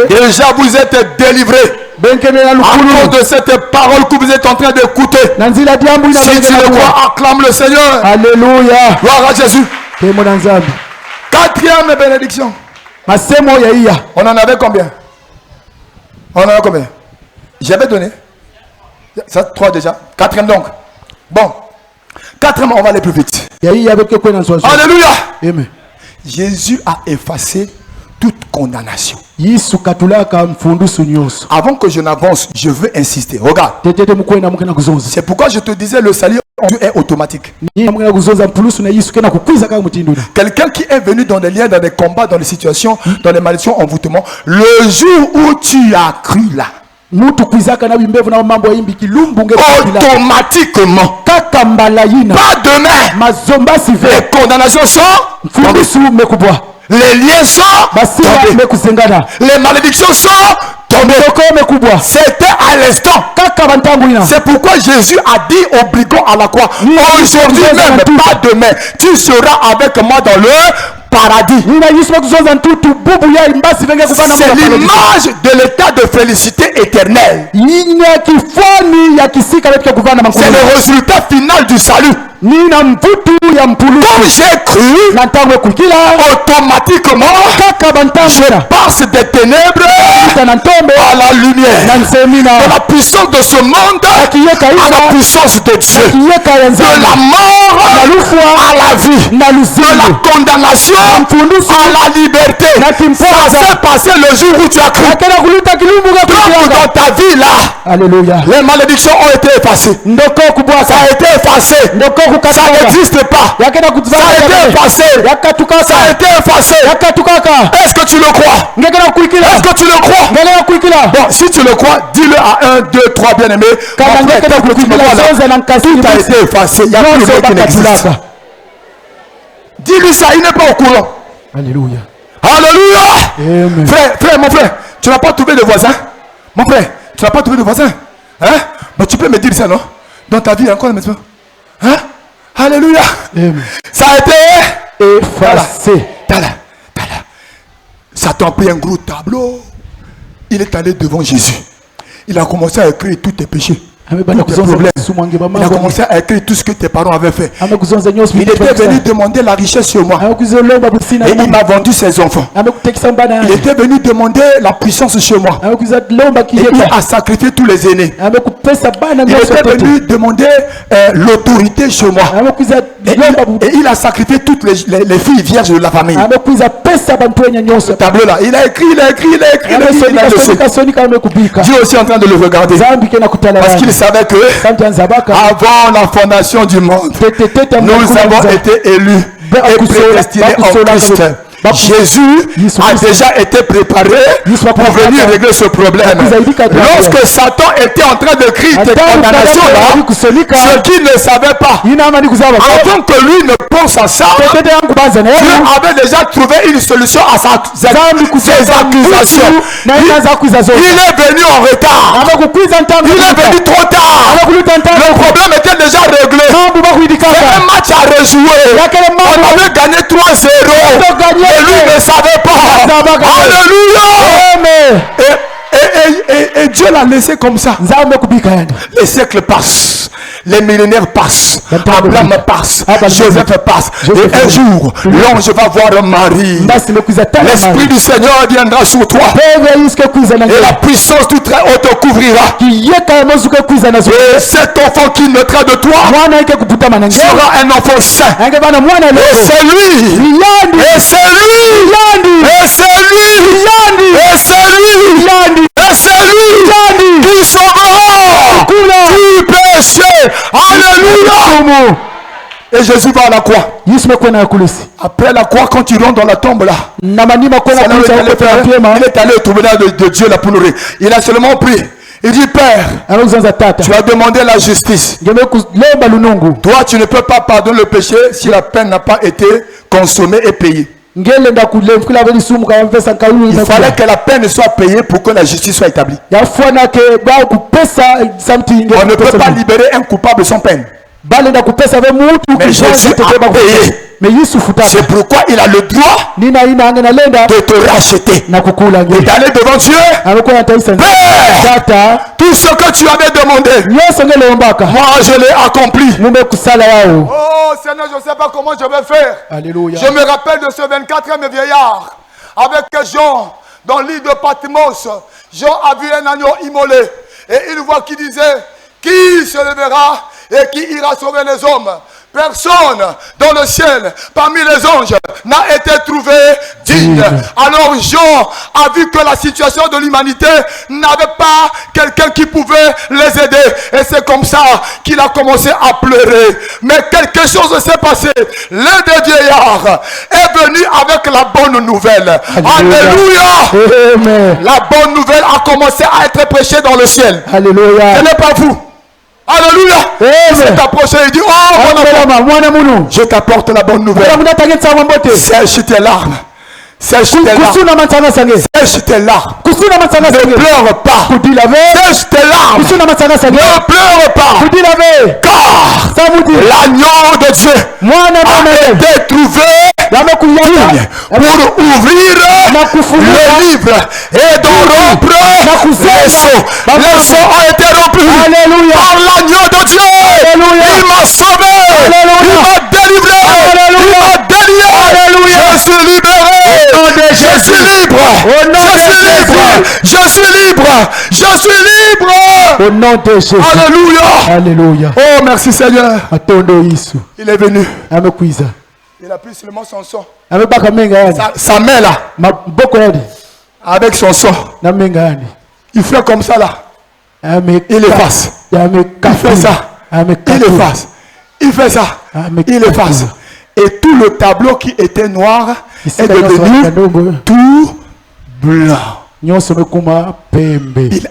Déjà vous êtes délivrés. À cause de cette parole que vous êtes en train d'écouter. Si tu le crois, acclame le Seigneur. Alléluia. Gloire à Jésus. Quatrième bénédiction. On en avait combien? On en a combien? J'avais donné. Ça, 3 déjà. Quatrième donc. Bon. Quatrième, on va aller plus vite. Alléluia. Amen. Jésus a effacé toute condamnation. Avant que je n'avance, je veux insister. Regarde. C'est pourquoi je te disais le salut est automatique. Quelqu'un qui est venu dans des liens, dans des combats, dans des situations, dans des malédictions, envoûtements, le jour où tu as cru là, automatiquement, pas demain, les condamnations sont, les liens sont tombés, les malédictions sont tombées. C'était à l'instant. C'est pourquoi Jésus a dit au brigand à la croix, aujourd'hui même, pas demain, tu seras avec moi dans le paradis. C'est l'image de l'état de félicité éternelle. C'est le résultat final du salut. Comme j'ai cru, automatiquement, je passe des ténèbres à la lumière. De la puissance de ce monde à la puissance de Dieu. De la mort à la vie. De la condamnation à la liberté. Ça s'est passé le jour où tu as cru. Donc dans ta vie là, Alléluia. Les malédictions ont été effacées. Ça a été effacé. Ça n'existe pas. Ça a été effacé. Ça a été effacé. Est-ce que tu le crois? Est-ce que tu le crois? Bon, si tu le crois, dis-le à 1, 2, 3 bien-aimés. Tout a été effacé. Il n'y a plus de qui n'existe. Dis-lui ça, il n'est pas au courant. Alléluia. Alléluia. Amen. Frère, mon frère, tu n'as pas trouvé de voisin? Mon frère, tu n'as pas trouvé de voisin? Hein? Mais tu peux me dire ça, non? Dans ta vie encore maintenant. Hein? Alléluia. Amen. Ça a été effacé. Satan a pris un gros tableau. Il est allé devant Jésus. Il a commencé à écrire tous tes péchés. Il a commencé à écrire tout ce que tes parents avaient fait. Il était venu demander la richesse sur moi. Et il m'a vendu ses enfants. Il était venu demander la puissance sur moi. Et il a sacrifié tous les aînés. Il était venu demander l'autorité sur moi. Et il a sacrifié toutes les filles vierges de la famille. Ce tableau-là, il a écrit. Dieu aussi est en train de le regarder. Parce qu'il savait que avant la fondation du monde, nous avons été élus et prédestinés en Christ. Jésus a déjà été préparé pour venir régler ce problème. Lorsque Satan était en train de crier cette condamnation là, ce qu'il ne savait pas, avant que lui ne pense à ça, Dieu avait déjà trouvé une solution à ses accusations. Il est venu en retard. Il est venu trop tard. Le problème était déjà réglé. Un match à rejouer. On avait gagné 3-0. Et lui ne savait pas. Alléluia. Et Dieu l'a laissé comme ça. Les siècles passent. Les millénaires passent. Abraham passe. Joseph passe. Et un jour, l'ange va voir Marie. L'Esprit du Seigneur viendra sur toi. Et la puissance du très haut te couvrira. Et cet enfant qui naîtra de toi sera un enfant saint. Et c'est lui. Et c'est lui. Et c'est lui. Et c'est lui. Et c'est lui qui sauvera du péché. Alléluia. Et Jésus va à la croix. Après la croix, quand tu rentres dans la tombe là, il est allé au tribunal de Dieu là pour nourrir. Il a seulement prié. Il dit, Père, tu as demandé la justice. Toi, tu ne peux pas pardonner le péché si la peine n'a pas été consommée et payée. Il fallait que la peine soit payée pour que la justice soit établie. On ne peut pas libérer un coupable sans peine. Mais Jésus a payé. C'est pourquoi il a le droit de te racheter et d'aller devant Dieu. Père, tout ce que tu avais demandé, moi je l'ai accompli. Oh Seigneur, je ne sais pas comment je vais faire. Alléluia. Je me rappelle de ce 24e vieillard avec Jean dans l'île de Patmos. Jean a vu un agneau immolé et une voix qui disait: qui se lèvera et qui ira sauver les hommes? Personne dans le ciel, parmi les anges, n'a été trouvé digne. Alors Jean a vu que la situation de l'humanité n'avait pas quelqu'un qui pouvait les aider. Et c'est comme ça qu'il a commencé à pleurer. Mais quelque chose s'est passé. L'un des vieillards est venu avec la bonne nouvelle. Alléluia. Alléluia. La bonne nouvelle a commencé à être prêchée dans le ciel. Alléluia. Ce n'est pas vous. Alléluia. Il s'est approché et dit: oh mon enfant, je t'apporte la bonne nouvelle. Sèche tes larmes. Sèche tes larmes. Sèche tes larmes. Ne pleure pas. Sèche tes larmes. Ne pleure pas. Car l'agneau de Dieu a été trouvé pour ouvrir le livre et d'en rompre les sceaux. Les sceaux ont été rompus par l'agneau de Dieu. Il m'a sauvé. Il m'a délivré. Il m'a délié. Je suis libéré. Je suis libre. Je suis libre. Je suis libre. Je suis libre. Au nom de Jésus. Alléluia. Alléluia. Oh, merci Seigneur. Il est venu. Il a pris seulement son sang. Sa main là. Avec son sang. Il fait comme ça là. Il efface. Il fait ça. Il efface. Il fait ça. Il efface. Et tout le tableau qui était noir est devenu tout blanc. Il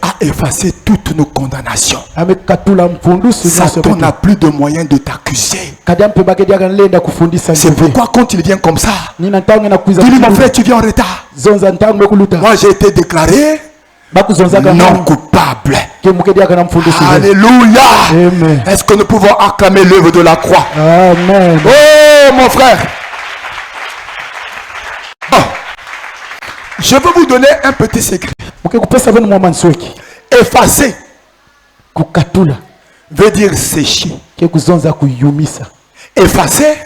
a effacé toutes nos condamnations. Satan n'a plus de moyen de t'accuser. C'est pourquoi quand il vient comme ça, dis-lui: mon frère, tu viens en retard. Moi j'ai été déclaré non coupable. Alléluia. Est-ce que nous pouvons acclamer l'œuvre de la croix? Amen. Oh mon frère, je veux vous donner un petit secret. Effacer veut dire sécher. Effacer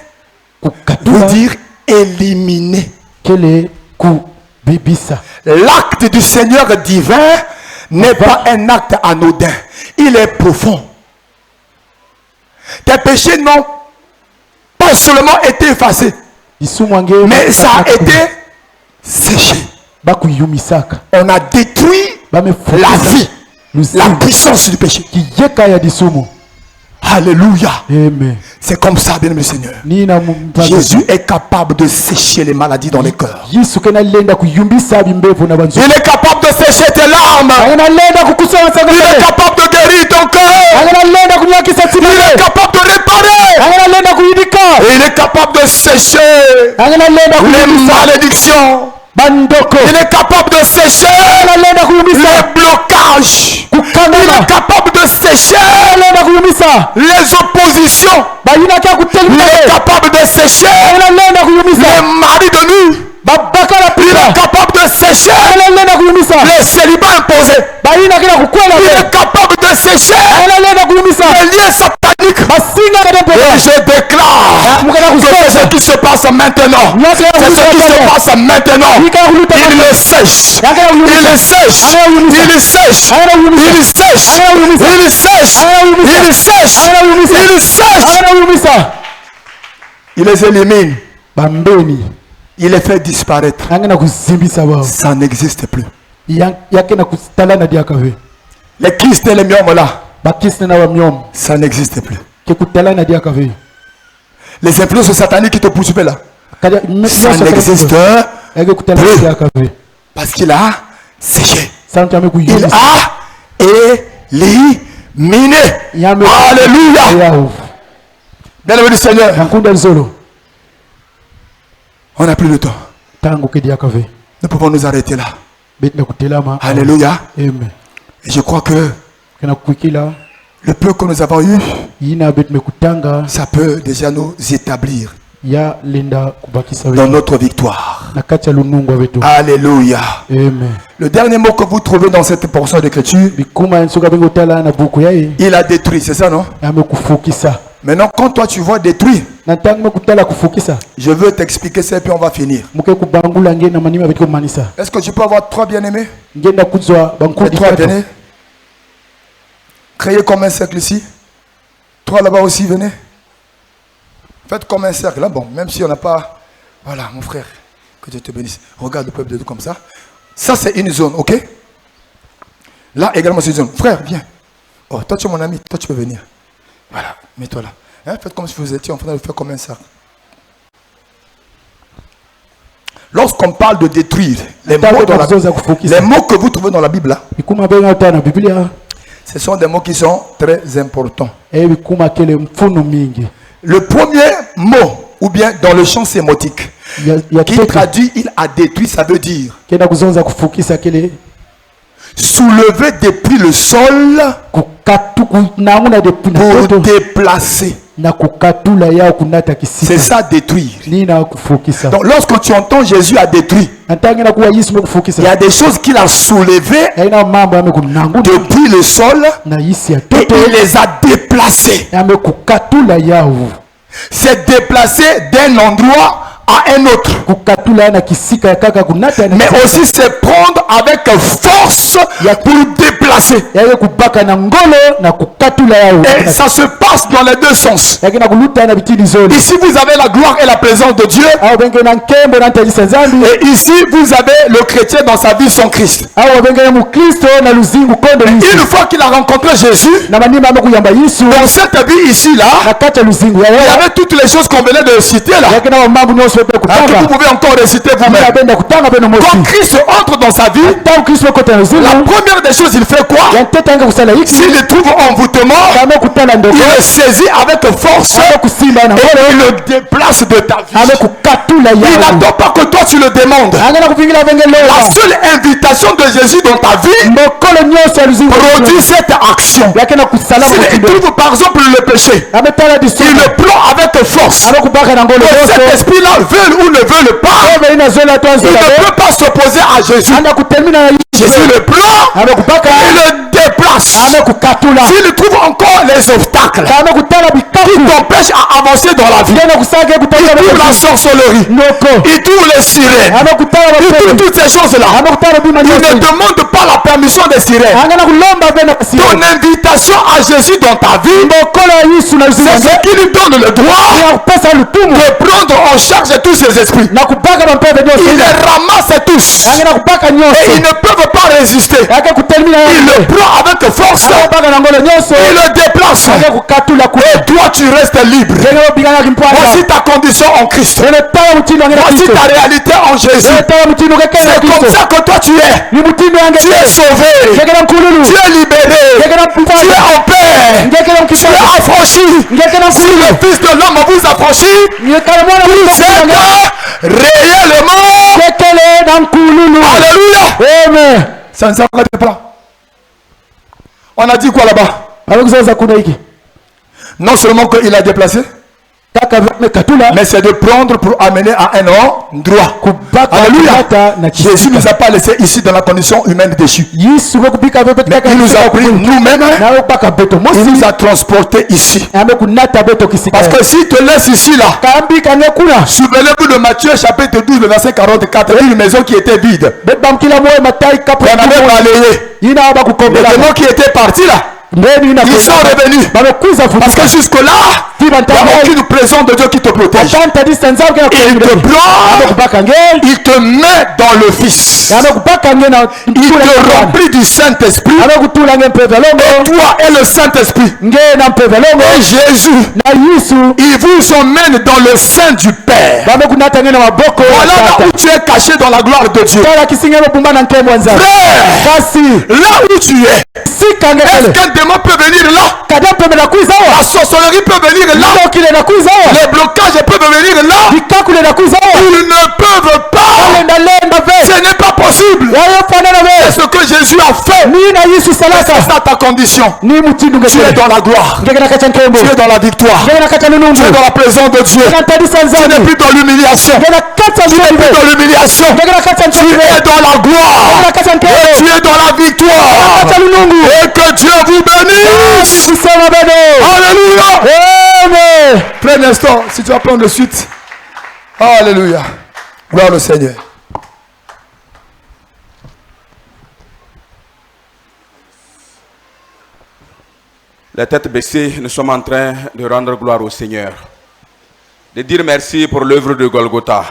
veut dire éliminer. L'acte du Seigneur divin n'est pas un acte anodin. Il est profond. Tes péchés n'ont pas seulement été effacés, mais ça a été séché. On a détruit la vie, la puissance du péché. Alléluia. C'est comme ça, bien aimé Seigneur. Jésus est capable de sécher les maladies dans les cœurs. Il est capable de sécher tes larmes. Il est capable de guérir ton cœur. Il est capable de réparer. Et il est capable de sécher les malédictions. Il est capable de sécher les blocages. Il est capable de sécher les oppositions. Il est capable de sécher les maris de nuit. Il est capable de sécher les célibats imposés. Il est capable de sécher les liens sataniques. Et je déclare que c'est ce qui se passe maintenant. C'est ce qui se passe maintenant. Il le sèche. Il le sèche. Il le sèche. Il le sèche. Il le sèche. Il le sèche. Il le sèche. Il les élimine. Il les fait disparaître. Ça n'existe plus. Les kystes et les myomes là, ça n'existe plus. Les influences sataniques qui te poursuivent là, ça n'existe plus. Parce qu'il a séché. Il a éliminé. Alléluia. Bien-aimé Seigneur, on n'a plus le temps. Nous pouvons nous arrêter là. Alléluia. Et je crois que le peu que nous avons eu, ça peut déjà nous établir dans notre victoire. Alléluia. Le dernier mot que vous trouvez dans cette portion d'écriture, il a détruit, c'est ça, non? Maintenant, quand toi tu vois détruit, je veux t'expliquer ça et puis on va finir. Est-ce que je peux avoir 3 bien-aimés? 3 bien-aimés. Créez comme un cercle ici. 3 là-bas aussi, venez. Faites comme un cercle. Là, bon, même si on n'a pas... Voilà, mon frère, que Dieu te bénisse. Regarde le peuple de Dieu comme ça. Ça, c'est une zone, ok? Là également, c'est une zone. Frère, viens. Oh, toi, tu es mon ami. Toi, tu peux venir. Voilà, mets-toi là. Hein? Faites comme si vous étiez en train de faire comme un cercle. Lorsqu'on parle de détruire, les mots que vous trouvez dans la Bible, là, ce sont des mots qui sont très importants. Le premier mot, ou bien dans le champ sémotique, qui traduit il a détruit, ça veut dire soulever depuis le sol pour déplacer. C'est ça détruire. Donc lorsque tu entends Jésus a détruit, il y a des choses qu'il a soulevées depuis le sol et il les a déplacées. C'est déplacé d'un endroit à un autre, mais aussi c'est prendre avec force pour déplacer. Et ça se passe dans les deux sens. Ici vous avez la gloire et la présence de Dieu, et ici vous avez le chrétien dans sa vie sans Christ. Une fois qu'il a rencontré Jésus, dans cette vie ici là, il y avait toutes les choses qu'on venait de citer là, que vous pouvez encore réciter vous-même. Quand Christ entre dans sa vie, la première des choses, il fait quoi? S'il trouve envoûtement, il le saisit avec force et il le déplace de ta vie. Il n'attend pas que toi tu le demandes. La seule invitation de Jésus dans ta vie produit cette action. S'il trouve par exemple le péché, il le prend avec force. Cet esprit-là veut ou ne veut pas, il ne peut pas s'opposer à Jésus. Jésus le prend et le déplace. S'il trouve encore les obstacles qui t'empêchent à avancer dans la vie, il trouve la sorcellerie, il trouve les sirènes, il trouve toutes ces choses-là. Il ne demande pas la permission des sirènes. Ton invitation à Jésus dans ta vie, c'est ce qui lui donne le droit de prendre en charge tous ces esprits. Il les ramasse tous et ils ne peuvent pas résister. Il le prend avec force, il le déplace et toi tu restes libre. Voici ta condition en Christ, voici ta réalité en Jésus. C'est comme ça que toi tu es sauvé, tu es libéré, tu es en paix, tu es affranchi. Si le Fils de l'homme vous affranchit, vous êtes réellement. Alléluia. Amen. Ça ne s'arrête pas. On a dit quoi là-bas? Non seulement qu'il a déplacé, mais c'est de prendre pour amener à un endroit. Alléluia. Jésus ne nous a pas laissé ici dans la condition humaine déchue. Mais il nous a pris nous-mêmes. Il nous a transportés ici. Parce que s'il te laisse ici là, souvenez-vous de Matthieu chapitre 12 verset 44, une maison qui était vide. On avait balayé. Les démons qui étaient partis là, ils sont revenus. Parce que jusque-là, il n'y a aucune présence de Dieu qui te protège. Il te prend, il te met dans le Fils. Il te remplit du Saint-Esprit. Et toi et le Saint-Esprit. Et Jésus, il vous emmène dans le sein du Père. Voilà là où tu es caché dans la gloire de Dieu. Frère, là où tu es, est-ce qu'un démon peut venir là? La sorcellerie peut venir là. Les blocages peuvent venir là. Ils ne peuvent pas. Ce n'est pas possible. C'est ce que Jésus a fait. C'est ça ta condition. Tu es dans la gloire. Tu es dans la victoire. Tu es dans la présence de Dieu. Tu n'es plus dans l'humiliation. Tu n'es plus dans l'humiliation. Tu es dans la gloire. Et tu es dans la victoire. Et que Dieu vous bénisse. Alléluia. Amen. Prends un instant, si tu vas prendre de suite. Alléluia. Gloire au Seigneur. Les têtes baissées, nous sommes en train de rendre gloire au Seigneur. De dire merci pour l'œuvre de Golgotha.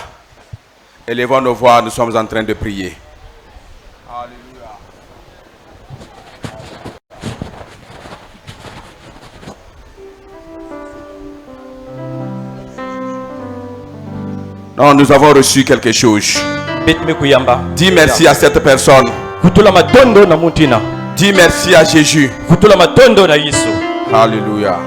Élevons nos voix, nous sommes en train de prier. Alléluia. Non, nous avons reçu quelque chose. Dis merci à cette personne. Dis merci à Jésus. Alléluia.